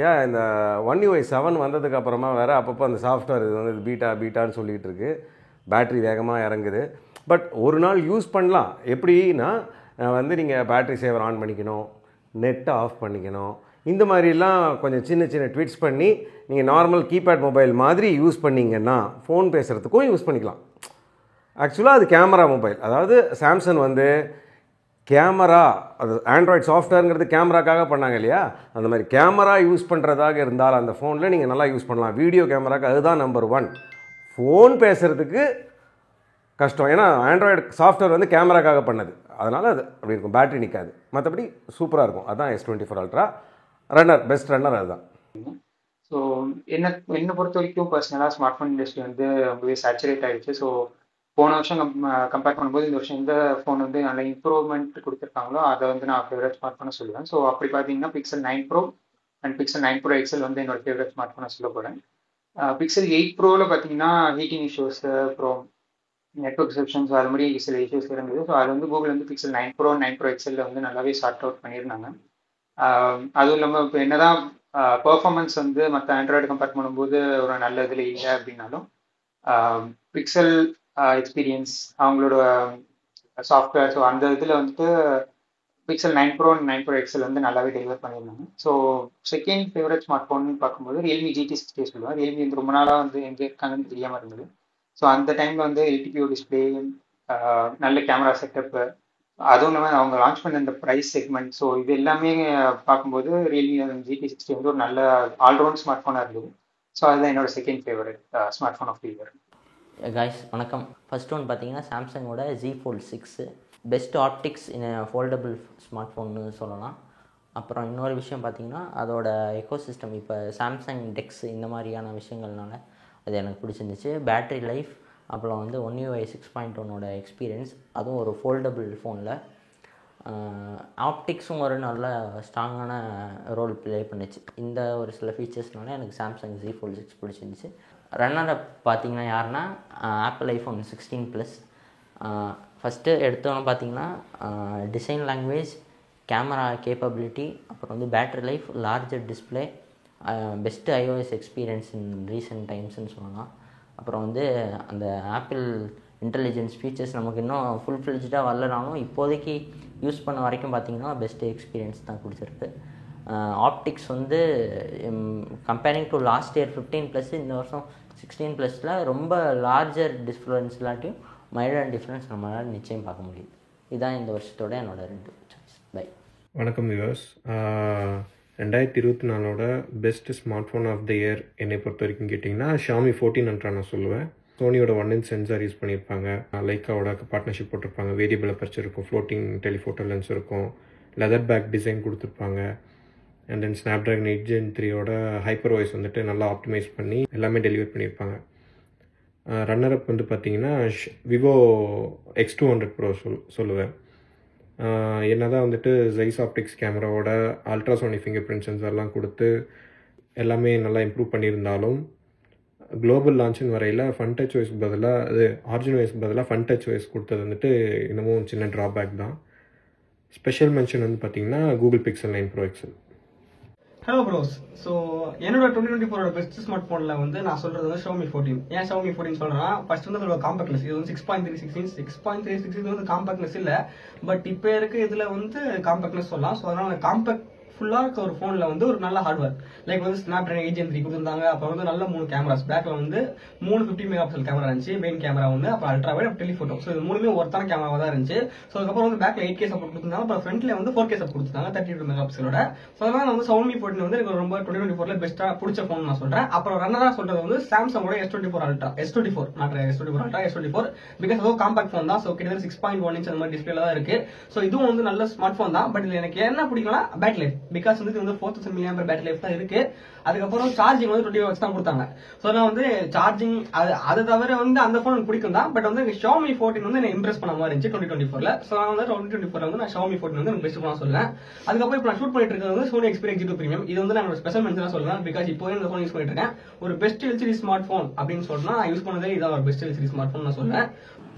ஏன் இந்த One UI 7 வந்ததுக்கு அப்புறமா வேறு அப்பப்போ அந்த சாஃப்ட்வேர் இது வந்து பீட்டான்னு சொல்லிகிட்டு இருக்கு. பேட்ரி வேகமாக இறங்குது. பட் ஒரு நாள் யூஸ் பண்ணலாம். எப்படின்னா வந்து நீங்கள் பேட்ரி சேவர் ஆன் பண்ணிக்கணும், நெட்டை ஆஃப் பண்ணிக்கணும், இந்த மாதிரிலாம் கொஞ்சம் சின்ன சின்ன ட்விட்ஸ் பண்ணி நீங்கள் நார்மல் கீபேட் மொபைல் மாதிரி யூஸ் பண்ணிங்கன்னா ஃபோன் பேசுகிறதுக்கும் யூஸ் பண்ணிக்கலாம். ஆக்சுவலாக அது கேமரா மொபைல். அதாவது சாம்சங் வந்து கேமரா, அது ஆண்ட்ராய்ட் சாஃப்ட்வேருங்கிறது கேமராக்காக பண்ணாங்க இல்லையா, அந்த மாதிரி கேமரா யூஸ் பண்ணுறதாக இருந்தால் அந்த ஃபோனில் நீங்கள் நல்லா யூஸ் பண்ணலாம். வீடியோ கேமராக்கு அதுதான் நம்பர் 1. ஃபோன் பேசுகிறதுக்கு கஷ்டம். ஏன்னா ஆண்ட்ராய்டு சாஃப்ட்வேர் வந்து கேமராக்காக பண்ணது, அதனால் அது அப்படி இருக்கும், பேட்டரி நிற்காது. மற்றபடி சூப்பராக இருக்கும். அதுதான் S24 Ultra runner, best runner அதுதான். ஸோ என்னை பொறுத்த வரைக்கும் பர்சனலாக ஸ்மார்ட் ஃபோன் இண்டஸ்ட்ரி வந்து ரொம்பவே சேச்சுரேட் ஆகிடுச்சு. ஸோ போன வருஷம் கம்பேர் பண்ணும்போது இந்த வருஷம் எந்த ஃபோன் வந்து நல்ல இம்ப்ரூவ்மெண்ட் கொடுத்துருக்காங்களோ அதை வந்து நான் ஃபேவரட் ஸ்மார்ட் ஃபோனை சொல்லுவேன். ஸோ அப்படி பார்த்தீங்கன்னா Pixel 9 Pro and Pixel 9 Pro XL வந்து என்னோட ஃபேவரட் ஸ்மார்ட் ஃபோனை சொல்ல போகிறேன். Pixel 8 Proவில் பார்த்தீங்கன்னா ஹீட்டிங் இஷ்யூஸ், அப்புறம் நெட்ஒர்க் ரிசப்ஷன்ஸ், அது மாதிரி சில இஷ்யூஸ் இருந்தது. ஸோ அது வந்து கூகுள் வந்து Pixel 9 Pro 9 Pro XL வந்து நல்லாவே சார்ட் அவுட் பண்ணியிருந்தாங்க. அதுவும் இல்லாமல் இப்போ என்னதான் பெர்ஃபார்மன்ஸ் வந்து மற்ற ஆண்ட்ராய்டு கம்பேர் பண்ணும்போது ஒரு நல்ல இதில் இல்லை அப்படின்னாலும் பிக்சல் எக்ஸ்பீரியன்ஸ், அவங்களோட சாஃப்ட்வேர், ஸோ அந்த இதில் வந்துட்டு Pixel 9 Pro and 9 Pro XL வந்து நல்லாவே டெலிவர் பண்ணியிருந்தாங்க. So second favourite smart phone பார்க்கும்போது Realme GT60 சொல்லுவேன். Realme வந்து ரொம்ப நாளாக வந்து எங்கே இருக்காங்கன்னு தெரியாமல் இருந்தது. ஸோ அந்த டைமில் வந்து LTPO டிஸ்பிளே, நல்ல கேமரா செட்டப்பு, அதுவும் இல்லாமல் அவங்க லான்ச் பண்ண இந்த ப்ரைஸ் செக்மெண்ட், ஸோ இது எல்லாமே பார்க்கும்போது Realme GT60 வந்து ஒரு நல்ல ஆல்ரவுண்ட் ஸ்மார்ட் ஃபோனாக இருந்தது. ஸோ அதுதான் என்னோட second favourite smart phone of the year. Guys வணக்கம். ஃபர்ஸ்ட் ஒன் பார்த்தீங்கன்னா சாம்சங்கோட Z Fold 6 best optics in foldable smart ஃபோன்னு சொல்லலாம். அப்புறம் இன்னொரு விஷயம் பார்த்தீங்கன்னா அதோட எக்கோசிஸ்டம், இப்போ சாம்சங் டெக்ஸ் இந்த மாதிரியான விஷயங்கள்னால அது எனக்கு பிடிச்சிருந்துச்சு. பேட்ரி லைஃப், அப்புறம் வந்து One UI 6.1 எக்ஸ்பீரியன்ஸ், அதுவும் ஒரு ஃபோல்டபுள் ஃபோனில். ஆப்டிக்ஸும் ஒரு நல்ல ஸ்ட்ராங்கான ரோல் ப்ளே பண்ணிச்சு. இந்த ஒரு சில ஃபீச்சர்ஸ்னால எனக்கு சாம்சங் Z Fold 6 பிடிச்சிருந்துச்சு. ரன்னர் அப் பார்த்தீங்கன்னா யாருன்னா ஆப்பிள் iPhone 16 Plus. ஃபஸ்ட்டு எடுத்தோன்னு பார்த்தீங்கன்னா டிசைன் லாங்குவேஜ், கேமரா கேப்பபிலிட்டி, அப்புறம் வந்து battery life, larger display, best iOS experience in recent டைம்ஸ்ன்னு சொல்லலாம். அப்புறம் வந்து அந்த ஆப்பிள் இன்டெலிஜென்ஸ் ஃபீச்சர்ஸ் நமக்கு இன்னும் ஃபுல் ஃப்ளெஜ்டாக வரலனாலும் இப்போதைக்கு யூஸ் பண்ண வரைக்கும் பார்த்திங்கன்னா பெஸ்ட்டு எக்ஸ்பீரியன்ஸ் தான் கொடுத்துருக்கு. ஆப்டிக்ஸ் வந்து comparing to last year 15 plus இந்த வருஷம் 16 ப்ளஸில் ரொம்ப லார்ஜர் டிஃப்ரென்ஸ் இல்லாட்டியும் மைல்டான டிஃப்ரென்ஸ் நம்மளால் நிச்சயம் பார்க்க முடியுது. இதுதான் இந்த வருஷத்தோட என்னோட 2 சாய்ஸ். பை. வணக்கம் viewers. 2024 best smart phone of the year என்னை பொறுத்த வரைக்கும் கேட்டிங்கன்னா Xiaomi 14 Ultra நான் சொல்லுவேன். சோனியோட 1-inch சென்சார் யூஸ் பண்ணியிருப்பாங்க, லைக்காவோட பார்ட்னர்ஷிப் போட்டிருப்பாங்க, வேரியபிள் அபர்ச்சர் இருக்கும், ஃப்ளோட்டிங் டெலிஃபோட்டோ லென்ஸ் இருக்கும், லெதர் பேக் டிசைன் கொடுத்துருப்பாங்க. And then Snapdragon 8 Gen 3 hyper voice வந்துட்டு நல்லா ஆப்டிமைஸ் பண்ணி எல்லாமே டெலிவர் பண்ணியிருப்பாங்க. ரன்னரப் வந்து பார்த்திங்கன்னா விவோ X200 ப்ரோ சொல்லுவேன். என்ன தான் வந்துட்டு ஜைஸ் ஆப்டிக்ஸ் கேமராவோட அல்ட்ராசோனிக் ஃபிங்கர் பிரிண்ட் சென்சார்லாம் கொடுத்து எல்லாமே நல்லா இம்ப்ரூவ் பண்ணியிருந்தாலும் குளோபல் லான்ச்சின் வரையில் ஃபன் டச் OS பதிலாக அது ஆரிஜின் OS பதிலாக ஃபன் டச் OS கொடுத்தது வந்துட்டு இன்னமும் சின்ன ட்ராபேக் தான். ஸ்பெஷல் மென்ஷன் வந்து பார்த்திங்கன்னா Google Pixel 9 Pro XL. Hello bros. So என்னோட 2024 பெஸ்ட் ஸ்மார்ட் ஃபோனில் வந்து நான் சொல்கிறது வந்து Xiaomi 14. ஏன் Xiaomi 14 சொல்கிறேன்னா, ஃபர்ஸ்ட் வந்து அதோட காம்பேக்ட்னஸ். இது வந்து 6.36 இது வந்து காம்பேக்ட்னஸ் இல்லை, பட் இப்போ இருக்க இதில் வந்து காம்பேக்ட்னஸ் சொல்லலாம். ஸோ அதனால் காம்பேக்ட் ஃபுல்லாக இருக்க ஒரு ஃபோனில் வந்து ஒரு நல்ல ஹார்ட்வேர் லைக் வந்து Snapdragon 8 Gen 3 கொடுத்துருந்தாங்க. அப்புறம் வந்து நல்ல 3 கேமராஸ், பேக்கில் வந்து 3 50 மெகாபிக்சல் கேமரா இருந்துச்சு, மெயின் கேமரா வந்து, அப்புறம் அல்ட்ரா வைட், அப்புறம் டெலிஃபோட்டோ. ஸோ இது மூணுமே ஒருத்தான கேமரா தான் இருந்துச்சு. ஸோ அதுக்கப்புறம் வந்து பேக்கில் 8K சப்போர்ட் கொடுத்துருந்தாங்க, அப்புறம் ஃப்ரண்ட்ல வந்து 4K சப்போர்ட் கொடுத்துருந்தாங்க 32 மெகாபிக்சலோட. ஸோ அதனால வந்து Xiaomi 14 வந்து எனக்கு ரொம்ப 2024 பெஸ்ட்டாக பிடிச்ச ஃபோன் நான் சொல்கிறேன். அப்புறம் ரன்னராக சொல்கிறது வந்து சாம்சங்கோட S24 Ultra, S24 Ultra, S24 because அதுவும் காம்பாக்ட் ஃபோன் தான். ஸோ கிட்டத்தட்ட 6.1 inch அந்த மாதிரி டிஸ்பிளேல தான் இருக்கு. ஸோ இதுவும் வந்து நல்ல ஸ்மார்ட் ஃபோன் தான். பட் இதில் எனக்கு என்ன பிடிக்கலனா பேட்டரி லைஃப், பிகாஸ் வந்து இது வந்து 4000 mAh பேட்டரி லைஃப் தான் இருக்கு. அதுக்கப்புறம் சார்ஜிங் வந்து 20 வாட்ஸ் தான் கொடுத்தாங்க. ஸோ நான் வந்து சார்ஜிங் அதை தவிர வந்து அந்த ஃபோன் எனக்கு பிடிக்கும் தான். பட் வந்து Xiaomi 14 வந்து எனக்கு இம்ப்ரெஸ் பண்ண மாதிரி இருந்துச்சு 2024. ஸோ நான் வந்து 2024 வந்து நான் Xiaomi 14 வந்து எனக்கு பெஸ்ட் ஃபோன் சொல்லுவேன். அதுக்கப்புறம் இப்போ நான் ஷூட் பண்ணிட்டு இருக்கிறது வந்து Sony Xperia X2 Premium. இது வந்து நான் ஸ்பெஷல் மென்ஷனாக சொல்லுவேன், பிகாஸ் இப்போ இந்த ஃபோன் யூஸ் பண்ணிட்டு இருக்கேன். ஒரு பெஸ்ட் LCD ஸ்மார்ட் ஃபோன் அப்படின்னு சொன்னா நான் யூஸ் பண்ணதே இதான் ஒரு பெஸ்ட் LCD ஸ்மார்ட் ஃபோன் நான் சொல்லுவேன்.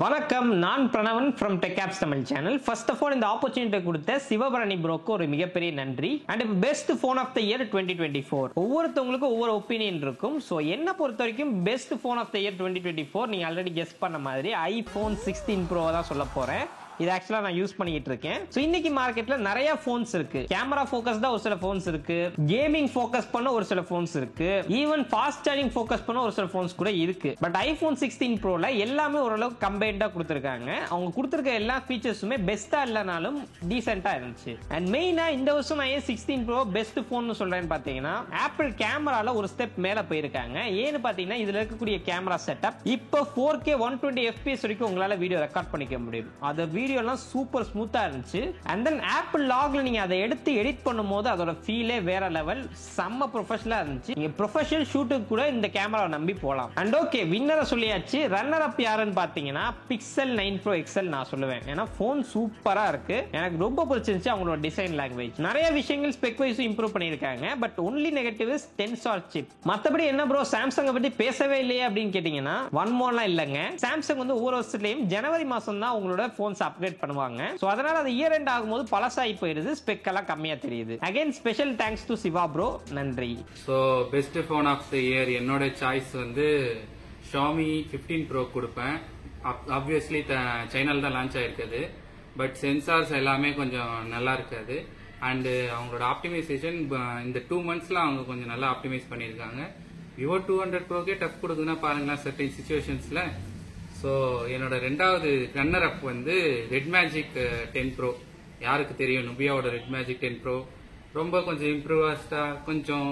வணக்கம், நான் Pranavan from Tech Apps Tamil channel. First of all இந்த ஆப்பர்ச்சுனிட்டி கொடுத்த சிவபரணி ப்ரோக்கு ஒரு மிகப்பெரிய நன்றி. And best phone of the year 2024 ஒவ்வொருத்தவங்களுக்கும் ஒவ்வொரு ஒப்பீனியன் இருக்கும். ஸோ என்ன பொறுத்த வரைக்கும் best phone of the year 2024 நீங்க ஆல்ரெடி கெஸ் பண்ண மாதிரி iPhone 16 Pro தான் சொல்ல போறேன். இது ஆக்சுவலா நான் யூஸ் பண்ணிட்டு இருக்கேன். சோ இன்னைக்கு மார்க்கெட்ல நிறைய போன்ஸ் இருக்கு. கேமரா ஃபோக்கஸ்டா ஒரு சில போன்ஸ் இருக்கு, கேமிங் ஃபோக்கஸ் பண்ண ஒரு சில போன்ஸ் இருக்கு, ஈவன் ஃபாஸ்ட் சார்ஜிங் ஃபோக்கஸ் பண்ண ஒரு சில போன்ஸ் கூட இருக்கு. பட் iPhone 16 Proல எல்லாமே ஓரளவுக்கு கம்பைன்டா கொடுத்திருக்காங்க. அவங்க கொடுத்திருக்க எல்லா ஃபீச்சர்ஸுமே பெஸ்டா இல்லனாலும் டீசென்ட்டா இருந்துச்சு. அண்ட் மெயினா இந்த வருஷம் நான் 16 Pro பெஸ்ட் போன்னு சொல்றேன்னு பாத்தீங்கன்னா, ஆப்பிள் கேமரால ஒரு ஸ்டெப் மேல போயிருக்காங்க. ஏன்னு பாத்தீங்கன்னா இதுல இருக்கக்கூடிய கேமரா செட்டப் இப்போ 4K 120 FPS வரைக்கும் உங்களால வீடியோ ரெக்கார்ட் பண்ணிக்க முடியும். அது வீடியோலாம் சூப்பர் ஸ்மூத்தா இருந்துச்சு. அண்ட் தென் ஆப்பிள் லாக்ல நீங்க அதை எடுத்து எடிட் பண்ணும்போது அதோட ஃபீலே வேற லெவல், செம்ம ப்ரொஃபஷனலா இருந்துச்சு. நீங்க ப்ரொஃபஷனல் ஷூட்டுக்கு கூட இந்த கேமராவை நம்பி போலாம். அண்ட் ஓகே, வின்னரை சொல்லியாச்சு. ரன்னர் அப் யாருன்னு பாத்தீங்கன்னா Pixel 9 Pro XL நான் சொல்லுவேன். ஏன்னா போன் சூப்பரா இருக்கு, எனக்கு ரொம்ப பிடிச்சிருந்துச்சு அவங்களோட டிசைன் லாங்குவேஜ். நிறைய விஷயங்கள் ஸ்பெக் வைஸ் இம்ப்ரூவ் பண்ணிருக்காங்க. But only negative is tensor chip. மத்தபடி என்ன ப்ரோ சாம்சங் பத்தி பேசவே இல்லையே அப்படின்னு கேட்டீங்கன்னா, ஒன் மோர்லாம் இல்லங்க. சாம்சங் வந்து ஒவ்வொரு வருஷத்துலயும் ஜனவரி மாசம் தான் உங்களோட போன்ஸ் அப்கிரேட் பண்ணுவாங்க. சோ அதனால அது இயர் எண்ட் ஆகும்போது பழசாகி போயிருது, ஸ்பெக் எல்லாம் கம்மியா தெரியுது. Again special thanks to Siva bro, நன்றி. So best phone of the year என்னோட சாய்ஸ் வந்து Xiaomi 15 Pro கொடுப்பேன். ஆப்வியஸ்லி சைனால தான் லான்ச் ஆயிருக்குது, பட் சென்சார்ஸ் எல்லாமே கொஞ்சம் நல்லா இருக்காது. அண்டு அவங்களோட ஆப்டிமைசேஷன் இந்த 2 monthsல அவங்க கொஞ்சம் நல்லா ஆப்டிமைஸ் பண்ணியிருக்காங்க. Vivo 200 Proக்கே டஃப் கொடுக்குதுன்னா பாருங்களேன் சர்டைன் சிச்சுவேஷன்ஸ்ல. ஸோ என்னோட ரெண்டாவது ரன்னர் அப் வந்து ரெட் மேஜிக் 10 Pro. யாருக்கு தெரியும் நுபியாவோட ரெட் மேஜிக் 10 Pro ரொம்ப கொஞ்சம் இம்ப்ரூவ்ஸ்டா, கொஞ்சம்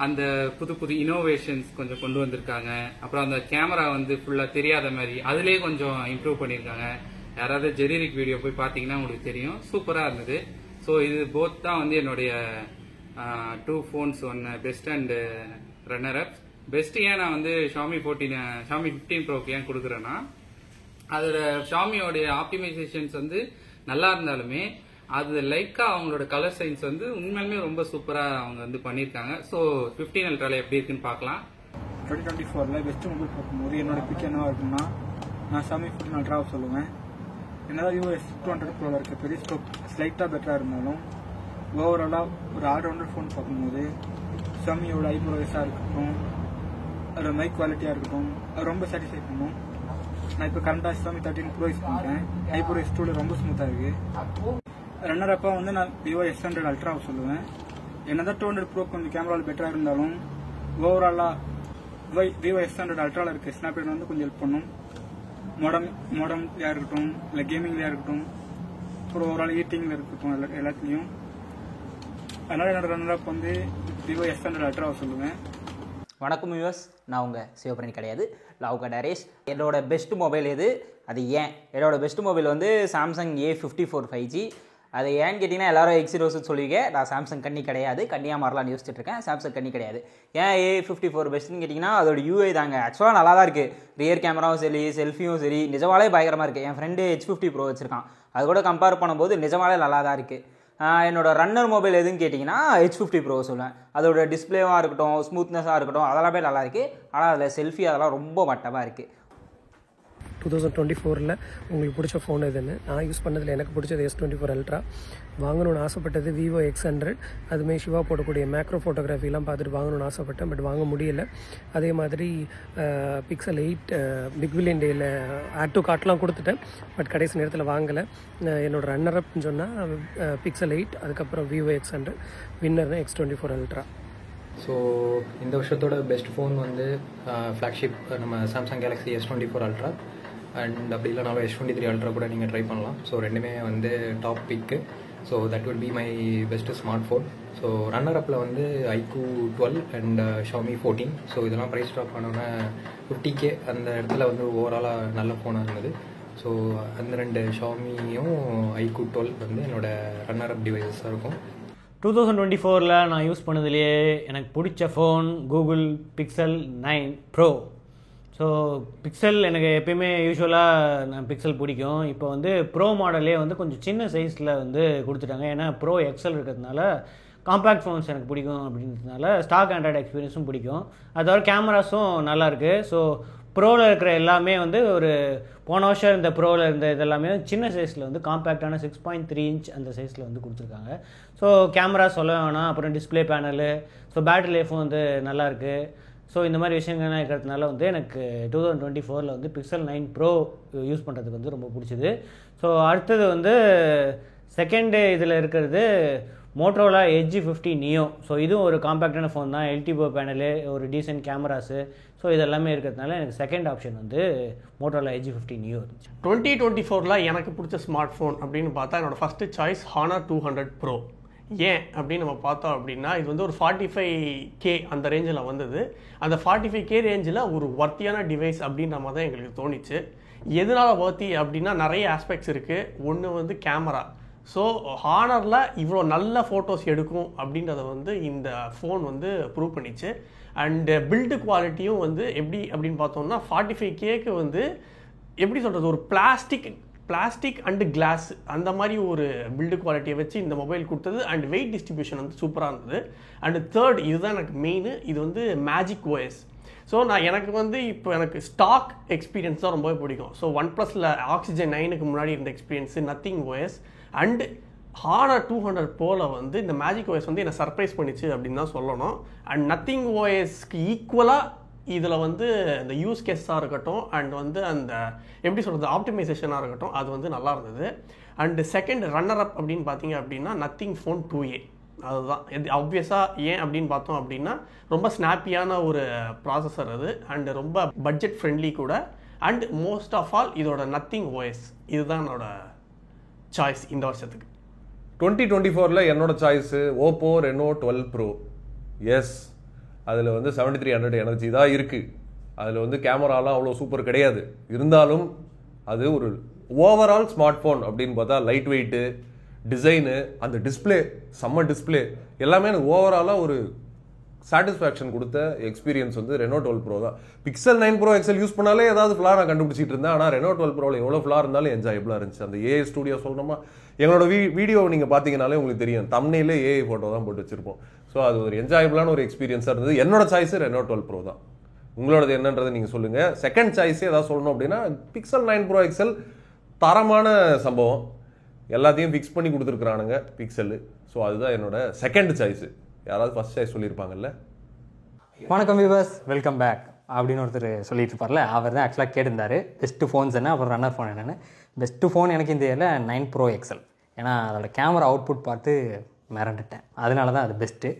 அந்த புது புது இனோவேஷன்ஸ் கொஞ்சம் கொண்டு வந்திருக்காங்க. அப்புறம் அந்த கேமரா வந்து ஃபுல்லா தெரியாத மாதிரி அதுலயே கொஞ்சம் இம்ப்ரூவ் பண்ணியிருக்காங்க. யாராவது ஜெனரிக் வீடியோ போய் பார்த்தீங்கன்னா உங்களுக்கு தெரியும், சூப்பரா இருந்தது. ஸோ இது போத் தான் வந்து என்னுடைய 2 phones, ஒன்று best and runner up. Best ஏன் நான் வந்து Xiaomi 15 Proக்கு ஏன் கொடுக்குறேன்னா, அதோட Xiaomiயோடைய ஆப்டிமைசேஷன்ஸ் வந்து நல்லா இருந்தாலுமே அது லைக்கா அவங்களோட கலர் சயின்ஸ் வந்து உண்மையுமே ரொம்ப சூப்பரா அவங்க வந்து பண்ணியிருக்காங்க. ஸோ 15 Ultraல எப்படி இருக்குன்னு பார்க்கலாம். 2024ல பெஸ்ட் மொபைல் பார்க்கும்போது என்னோட பிக் என்னவா இருக்குன்னா, நான் Xiaomi 14 Ultra சொல்லுவேன். என்னதான் Vivo S200 Pro இருக்க பெரிய ஸ்டோப் ஸ்லைட்டா பெட்டரா இருந்தாலும் ஓவராலா ஒரு ஆல்ரவுண்டர் ஃபோன் பார்க்கும்போது Xiaomiயோட ஐப்ரோஸா இருக்கட்டும், அதோட மைக் குவாலிட்டியா இருக்கட்டும், அது ரொம்ப சாட்டிஸ்ஃபை பண்ணும். நான் இப்போ கரண்டா Xiaomi 13 Pro யூஸ் பண்றேன். ஐப்ரோ S2ல ரொம்ப ஸ்மூத்தா இருக்கு. ரன்னர் அப்பா வந்து நான் Vivo S100 Ultra சொல்லுவேன். என்னதான் 200 Pro கொஞ்சம் கேமராவில் பெட்டரா இருந்தாலும் ஓவராலா Vivo S100 Ultraல இருக்க Snapdragon வந்து கொஞ்சம் ஹெல்ப் பண்ணும். மோடம்லயா இருக்கட்டும், இல்லை கேமிங்லயா இருக்கட்டும், அப்புறம் ஓவரால் ஈட்டிங்ல இருக்கட்டும், எல்லாத்துலயும். அதனால என்னோட ரன்னர் அப் வந்து Vivo S100 Ultra சொல்லுவேன். வணக்கம் யூஎஸ், நான் உங்கள் சிவபரணி கிடையாது, லவ்கா டேரேஷ். என்னோட பெஸ்ட் மொபைல் எது, அது ஏன் என்னோட பெஸ்ட் மொபைல் வந்து சாம்சங் A54 5G. அது ஏன்னு கேட்டிங்கன்னா எல்லாரும் எக்ஸிரோஸ் சொல்லுவீங்க. நான் சாம்சங் கண்ணி கிடையாது, கண்ணியாக மாறலாம்னு யோசிச்சுட்டு இருக்கேன். சாம்சங் கண்ணி கிடையாது. ஏன் A54 பெஸ்ட்டுன்னு கேட்டிங்கன்னா அதோட UI தாங்க. ஆக்சுவலாக நல்லா தான் இருக்குது. ரியர் கேமராவும் சரி, செல்ஃபியும் சரி, நிஜமாலே பயங்கரமாக இருக்குது. என் ஃப்ரெண்டு H50 Pro வச்சுருக்கான். அது கூட கம்பேர் பண்ணும்போது நிஜமாலே நல்லா தான் இருக்குது. என்னோட ரன்னர் மொபைல் எதுன்னு கேட்டிங்கன்னா H50 Pro சொல்லுவேன். அதோட டிஸ்பிளேவாக இருக்கட்டும், ஸ்மூத்னஸாக இருக்கட்டும், அதெல்லாமே நல்லா இருக்குது. ஆனால் அதில் செல்ஃபி அதெல்லாம் ரொம்ப மட்டமாக இருக்குது. 2024 உங்களுக்கு பிடிச்ச ஃபோன் எதுன்னு நான் யூஸ் பண்ணதில் எனக்கு பிடிச்சது S24 Ultra. வாங்கணும்னு ஆசைப்பட்டது Vivo X100. அதுமாதிரி சிவா போடக்கூடிய மேக்ரோ ஃபோட்டோகிராஃபிலாம் பார்த்துட்டு வாங்கணும்னு ஆசைப்பட்டேன், பட் வாங்க முடியலை. அதே மாதிரி Pixel 8 பிக் பில்லியன் டேயில் ஆட் டு கார்ட்லாம் கொடுத்துட்டேன், பட் கடைசி நேரத்தில் வாங்கலை. என்னோட ரன்னர் அப்னு சொன்னால் Pixel 8, அதுக்கப்புறம் Vivo X100, வின்னர்னு X24 Ultra. So இந்த வருஷத்தோட பெஸ்ட் ஃபோன் வந்து ஃப்ளாக்ஷிப் நம்ம Samsung Galaxy S24 Ultra. And அப்படி இல்லைனாலும் S23 Ultra கூட நீங்கள் ட்ரை பண்ணலாம். ஸோ ரெண்டுமே வந்து டாப் பிக்கு. So that would be my best smart phone. So runner அப்பில் வந்து iQOO 12 அண்ட் Xiaomi 14. ஸோ இதெல்லாம் ப்ரைஸ் ட்ராப் ஆனோன்னா 50K அந்த இடத்துல வந்து ஓவராலாக நல்ல ஃபோனாக இருந்தது. ஸோ அந்த ரெண்டு Xiaomiயும் iQOO 12 வந்து என்னோடய ரன்னர் அப் டிவைஸஸாக இருக்கும். 2024 நான் யூஸ் பண்ணதுலேயே எனக்கு பிடிச்ச phone Google Pixel 9 Pro. So pixel எனக்கு எப்பயுமே யூஸ்வலாக நான் பிக்சல் பிடிக்கும். இப்போ வந்து ப்ரோ மாடலே வந்து கொஞ்சம் சின்ன சைஸில் வந்து கொடுத்துட்டாங்க. ஏன்னா ப்ரோ எக்ஸல் இருக்கிறதுனால காம்பேக்ட் ஃபோன்ஸ் எனக்கு பிடிக்கும் அப்படின்றதுனால ஸ்டாக் ஆண்ட்ராய்டு எக்ஸ்பீரியன்ஸும் பிடிக்கும். அது தவிர கேமராஸும் நல்லாயிருக்கு. ஸோ ப்ரோவில் இருக்கிற எல்லாமே வந்து ஒரு போன வருஷம் இந்த ப்ரோவில் இருந்த இதெல்லாமே சின்ன சைஸில் வந்து காம்பேக்டான 6.3 inch அந்த சைஸில் வந்து கொடுத்துருக்காங்க. ஸோ கேமரா சொல்ல வேணாம். அப்புறம் டிஸ்பிளே பேனலு, ஸோ பேட்டரி லைஃபும் வந்து நல்லாயிருக்கு. ஸோ இந்த மாதிரி விஷயங்கள்லாம் இருக்கிறதுனால வந்து எனக்கு 2024 வந்து Pixel 9 Pro யூஸ் பண்ணுறதுக்கு வந்து ரொம்ப பிடிச்சிது. ஸோ அடுத்தது வந்து செகண்டு இதில் இருக்கிறது மோட்டோரோலா Edge 50 Neo. ஸோ இதுவும் ஒரு காம்பேக்டான ஃபோன் தான். LTPO பேனலு, ஒரு டீசென்ட் கேமராஸு, ஸோ இதெல்லாமே இருக்கிறதுனால எனக்கு செகண்ட் ஆப்ஷன் வந்து மோட்டோரோலா Edge 50 Neo இருந்துச்சு. 2024 எனக்கு பிடிச்ச ஸ்மார்ட் ஃபோன் அப்படின்னு பார்த்தா என்னோடய ஃபஸ்ட்டு சாய்ஸ் Honor 200 Pro. ஏன் அப்படின்னு நம்ம பார்த்தோம் அப்படின்னா இது வந்து ஒரு 45K அந்த ரேஞ்சில் வந்தது. அந்த 45K ரேஞ்சில் ஒரு வர்த்தியான டிவைஸ் அப்படின்ற மாதிரி தான் எங்களுக்கு தோணிச்சு. எதனால் வர்த்தி அப்படின்னா நிறைய ஆஸ்பெக்ட்ஸ் இருக்குது. ஒன்று வந்து கேமரா. ஸோ ஹானரில் இவ்வளோ நல்ல ஃபோட்டோஸ் எடுக்கும் அப்படின்றத வந்து இந்த ஃபோன் வந்து ப்ரூவ் பண்ணிச்சு. அண்டு பில்டு குவாலிட்டியும் வந்து எப்படி அப்படின்னு பார்த்தோம்னா 45Kக்கு வந்து எப்படி சொல்கிறது, ஒரு பிளாஸ்டிக் அண்டு கிளாஸ் அந்த மாதிரி ஒரு பில்டு குவாலிட்டியை வச்சு இந்த மொபைல் கொடுத்தது. அண்ட் வெயிட் டிஸ்ட்ரிபியூஷன் வந்து சூப்பராக இருந்தது. அண்டு தேர்ட், இதுதான் எனக்கு மெயின், இது வந்து மேஜிக் OS. ஸோ எனக்கு வந்து இப்போ எனக்கு ஸ்டாக் எக்ஸ்பீரியன்ஸ் தான் ரொம்பவே பிடிக்கும். ஸோ OnePlusல Oxygen 9க்கு முன்னாடி இருந்த experience nothing OS and Honor 200 Proல வந்து இந்த மேஜிக் OS வந்து என்னை சர்ப்ரைஸ் பண்ணிச்சு அப்படின்னு தான் சொல்லணும். அண்ட் நத்திங் OSக்கு ஈக்குவலாக இதில் வந்து இந்த யூஸ் கேஸாக இருக்கட்டும் அண்ட் வந்து அந்த எப்படி சொல்கிறது ஆப்டிமைசேஷனாக இருக்கட்டும் அது வந்து நல்லா இருந்தது. அண்டு செகண்ட் ரன்னர் அப் அப்படின்னு பார்த்தீங்க அப்படின்னா நத்திங் ஃபோன் 2A. அதுதான் இது ஆப்வியஸாக. ஏன் அப்படின்னு பார்த்தோம் அப்படின்னா ரொம்ப ஸ்னாப்பியான ஒரு ப்ராசஸர் அது அண்டு ரொம்ப பட்ஜெட் ஃப்ரெண்ட்லி கூட. அண்ட் மோஸ்ட் ஆஃப் ஆல் இதோட நத்திங் OS இதுதான் என்னோட சாய்ஸ் இந்த வருஷத்துக்கு. 2024 என்னோட choice Oppo Reno 12 Pro. Yes, அதில் வந்து 7300 எனர்ஜி தான் இருக்குது. அதில் வந்து கேமராலாம் அவ்வளோ சூப்பர் கிடையாது. இருந்தாலும் அது ஒரு ஓவரால் ஸ்மார்ட் ஃபோன் அப்படின்னு பார்த்தா லைட் வெயிட்டு, டிசைனு, அந்த டிஸ்பிளே செம்ம டிஸ்பிளே எல்லாமே எனக்கு ஓவராலாக ஒரு சாட்டிஸ்ஃபேக்ஷன் கொடுத்த எக்ஸ்பீரியன்ஸ் வந்து ரெனோ 12 Pro தான். Pixel 9 Pro XL யூஸ் பண்ணாலே ஏதாவது ஃப்ளா நான் கண்டுபிடிச்சிட்டு இருந்தேன். ஆனால் ரெனோ 12 Proவில் எவ்வளோ ஃப்ளா இருந்தாலும் என்ஜாயபிளாக இருந்துச்சு. அந்த AI ஸ்டூடியோ சொல்லணுமா, எங்களோட வீடியோ நீங்கள் பார்த்தீங்கனாலே உங்களுக்கு தெரியும், தம்ப்நெயிலே AI ஃபோட்டோ தான் போட்டு வச்சிருப்போம். ஸோ அது ஒரு என்ஜாயபிளான ஒரு எக்ஸ்பீரியன்ஸாக இருந்தது. என்னோட சாய்ஸு ரெனோ 12 Pro தான். உங்களோடது என்னன்றதை நீங்கள் சொல்லுங்கள். செகண்ட் சாய்ஸே ஏதாவது சொல்லணும் அப்படின்னா Pixel 9 Pro XL தரமான சம்பவம், எல்லாத்தையும் ஃபிக்ஸ் பண்ணி கொடுத்துருக்குறானுங்க பிக்சல். ஸோ அதுதான் என்னோட செகண்ட் சாய்ஸு. யாராவது ஃபர்ஸ்ட் சாய்ஸ் சொல்லியிருப்பாங்கல்ல. வணக்கம் வியூவர்ஸ், வெல்கம் பேக் அப்படின்னு ஒருத்தர் சொல்லிட்டு இருப்பார்ல, அவர் தான் ஆக்சுவலாக கேட்டிருந்தார் பெஸ்ட்டு ஃபோன்ஸ் என்ன, அப்புறம் ரன்னர் ஃபோன் என்னென்னு. பெஸ்ட்டு ஃபோன் எனக்கு இந்த இயரில் 9 Pro XL. ஏன்னா அதோட கேமரா அவுட்புட் பார்த்து மிரண்டுட்டேன், அதனால தான் அது பெஸ்ட்டு.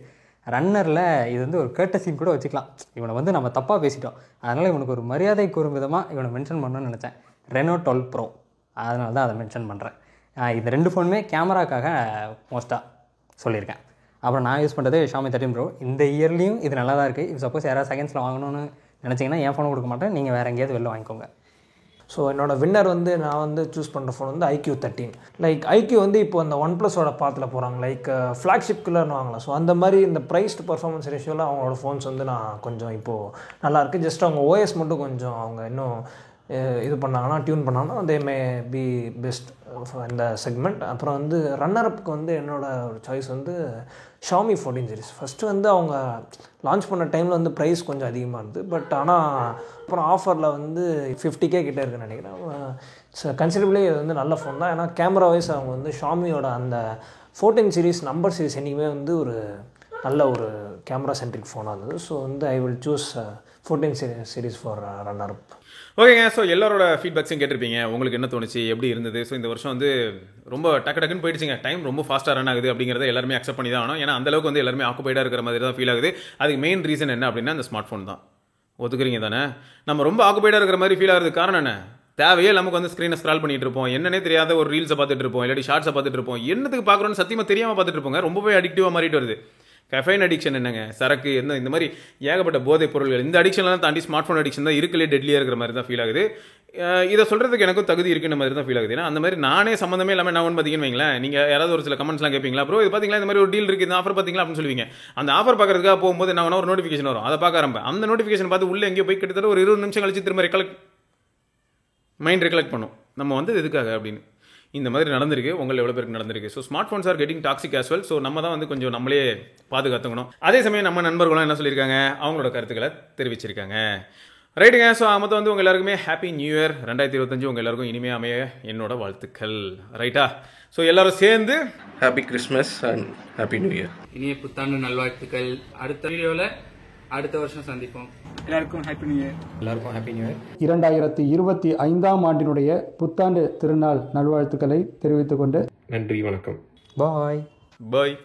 ரன்னரில் இது வந்து ஒரு கர்ட்டசின்னு கூட வச்சுக்கலாம். இவனை வந்து நம்ம தப்பாக பேசிட்டோம், அதனால் இவனுக்கு ஒரு மரியாதை கூறும் விதமாக இவனை மென்ஷன் பண்ணணும்னு நினச்சேன். ரெனோ 12 Pro, அதனால தான் அதை மென்ஷன் பண்ணுறேன். இந்த ரெண்டு ஃபோனுமே கேமராக்காக மோஸ்ட்டாக சொல்லியிருக்கேன். அப்புறம் நான் யூஸ் பண்ணுறது Xiaomi 13 Pro. இந்த இயர்லேயும் இது நல்லா தான் இருக்குது. இப்போ சப்போஸ் யாராவது செகண்ட்ஸில் வாங்கணும்னு நினச்சிங்கன்னா என் ஃபோனை கொடுக்க மாட்டேன், நீங்கள் வேறு எங்கேயாவது வெளில வாங்கிக்கோங்க. ஸோ என்னோட வின்னர் வந்து நான் வந்து சூஸ் பண்ணுற ஃபோன் வந்து IQ 13. லைக் IQ வந்து இப்போ அந்த OnePlus-ஓட பாத்தில் போகிறாங்க, லைக் ஃப்ளாக்ஷிப்குள்ளேன்னு வாங்கலாம். ஸோ அந்த மாதிரி இந்த ப்ரைஸ் டு பர்ஃபார்மன்ஸ் ரேஷியோவில் அவங்களோட ஃபோன்ஸ் வந்து நான் கொஞ்சம் இப்போது நல்லாயிருக்கு. ஜஸ்ட் அவங்க OS மட்டும் கொஞ்சம் அவங்க இன்னும் இது பண்ணாங்கன்னா, டியூன் பண்ணாங்கன்னா தே மே பி பெஸ்ட் இந்த செக்மெண்ட். அப்புறம் வந்து ரன்னரப்புக்கு வந்து என்னோடய ஒரு சாய்ஸ் வந்து Xiaomi 14 சீரிஸ். ஃபஸ்ட்டு வந்து அவங்க லான்ச் பண்ண டைமில் வந்து ப்ரைஸ் கொஞ்சம் அதிகமாக இருந்தது, பட் ஆனால் அப்புறம் ஆஃபரில் வந்து 50K கிட்டே இருக்குன்னு நினைக்கிறேன். கன்சிடரபிளி இது வந்து நல்ல ஃபோன் தான். ஏன்னா கேமரா வைஸ் அவங்க வந்து ஷாமியோட அந்த 14 சீரிஸ் நம்பர் சீரிஸ் என்றைக்குமே வந்து ஒரு நல்ல ஒரு கேமரா சென்ட்ரிக் ஃபோனாக இருந்தது. ஸோ வந்து I will choose 14 series for runner-up. ஓகேங்க. ஸோ எல்லாரோட ஃபீட்பேக்ஸும் கேட்டிருப்பீங்க. உங்களுக்கு என்ன தோணுச்சு, எப்படி இருந்தது? ஸோ இந்த வருஷம் வந்து ரொம்ப டக்குன்னு போயிடுச்சுங்க. டைம் ரொம்ப ஃபாஸ்ட்டாக ரன் ஆகுது அப்படிங்கிறத எல்லாருமே அக்செப்ட் பண்ணி தான் ஆகணும். ஏன்னா அந்தளவுக்கு வந்து எல்லாருமே ஆக்குபைடாக இருக்கிற மாதிரி தான் ஃபீல் ஆகுது. அதுக்கு மெயின் ரீசன் என்ன அப்படின்னா அந்த ஸ்மார்ட் ஃபோன் தான். ஒத்துக்கிறீங்க தானே? நம்ம ரொம்ப ஆக்குபைடாக இருக்கிற மாதிரி ஃபீல் ஆகிறதுக்கு காரணம் என்ன? தேவையே நமக்கு வந்து ஸ்க்ரீனை ஸ்க்ரால் பண்ணிட்டு இருப்போம், என்னன்னே தெரியாத ஒரு ரீல்ஸை பார்த்துட்டு இருப்போம், இல்லாட்டி ஷார்ட்ஸை பார்த்துட்டு இருப்போம். என்னத்துக்கு பார்க்குறோன்னு சத்தியமாக தெரியாமல் பார்த்துட்டு இருப்போங்க. ரொம்பவே அடிக்டிவாக மாறிட்டு வருது. கஃபைன் அடிக்ஷன் என்னங்க, சரக்கு என்ன, இந்த மாதிரி ஏகப்பட்ட போதைப் பொருள்கள், இந்த அடிக்ஷன்லாம் தாண்டி ஸ்மார்ட் ஃபோன் அடிக்ஷன் தான் இருக்குல்லே டெட்லியாக இருக்கிற மாதிரி தான் ஃபீல் ஆகுது. இதை சொல்கிறதுக்கு எனக்கும் தகுதி இருக்குன்ற மாதிரி தான் ஃபீல் ஆகுது. ஏன்னா அந்த மாதிரி நானே சம்மந்தமே இல்லாமல் நான் ஒன்று பார்த்தீங்கன்னு வைங்களேன், நீங்கள் யாராவது ஒரு சில கமெண்ட்ஸ்லாம் கேட்பீங்களா, ப்ரோ இது பார்த்தீங்களா இந்த மாதிரி ஒரு டீல் இருக்குது, இந்த ஆஃபர் பார்த்தீங்களா அப்படின்னு சொல்லுவீங்க. அந்த ஆஃபர் பார்க்கறதுக்காக போகும்போது நான் ஒரு நோட்டிஃபிகேஷன் வரும், அதை பார்க்க ஆரம்பேன். அந்த நோட்டிஃபிகேஷன் பார்த்து உள்ளே எங்கேயோ போய் கிட்டத்தட்ட ஒரு 20 நிமிஷம் கழிச்சு திரும்ப மைண்ட் ரெக்கலெக்ட் பண்ணும், நம்ம வந்து எதுக்காக அப்படின்னு. இந்த மாதிரி நடந்திருக்கு. உங்கள் எவ்வளோ பேருக்கு நடந்திருக்கு. So smart phones are getting toxic as well. So நம்ம தான் வந்து கொஞ்சம் நம்மளே பாதுகாத்துக்கணும். அதே சமயம் நம்ம நண்பர்களும் என்ன சொல்லியிருக்காங்க, அவங்களோட கருத்துக்களை தெரிவிச்சிருக்காங்க. ரைட்டுங்க. ஸோ மொத்தம் வந்து உங்கள் எல்லாருக்குமே ஹாப்பி நியூ இயர் 2025. உங்கள் எல்லாருக்கும் இனிமே அமைய என்னோட வாழ்த்துக்கள். ரைட்டா? ஸோ எல்லாரும் சேர்ந்து happy Christmas and happy new year. இனிய புத்தாண்டு நல்வாழ்த்துக்கள். அடுத்த வீடியோவில் அடுத்த வருஷம் சந்திப்போம். எல்லாருக்கும் ஹாப்பி நியூ இயர். எல்லாருக்கும் ஹாப்பி நியூ இயர். 2025ஆம் ஆண்டினுடைய புத்தாண்டு திருநாள் நல்வாழ்த்துக்களை தெரிவித்துக் கொண்டு நன்றி, வணக்கம். பாய் பாய்.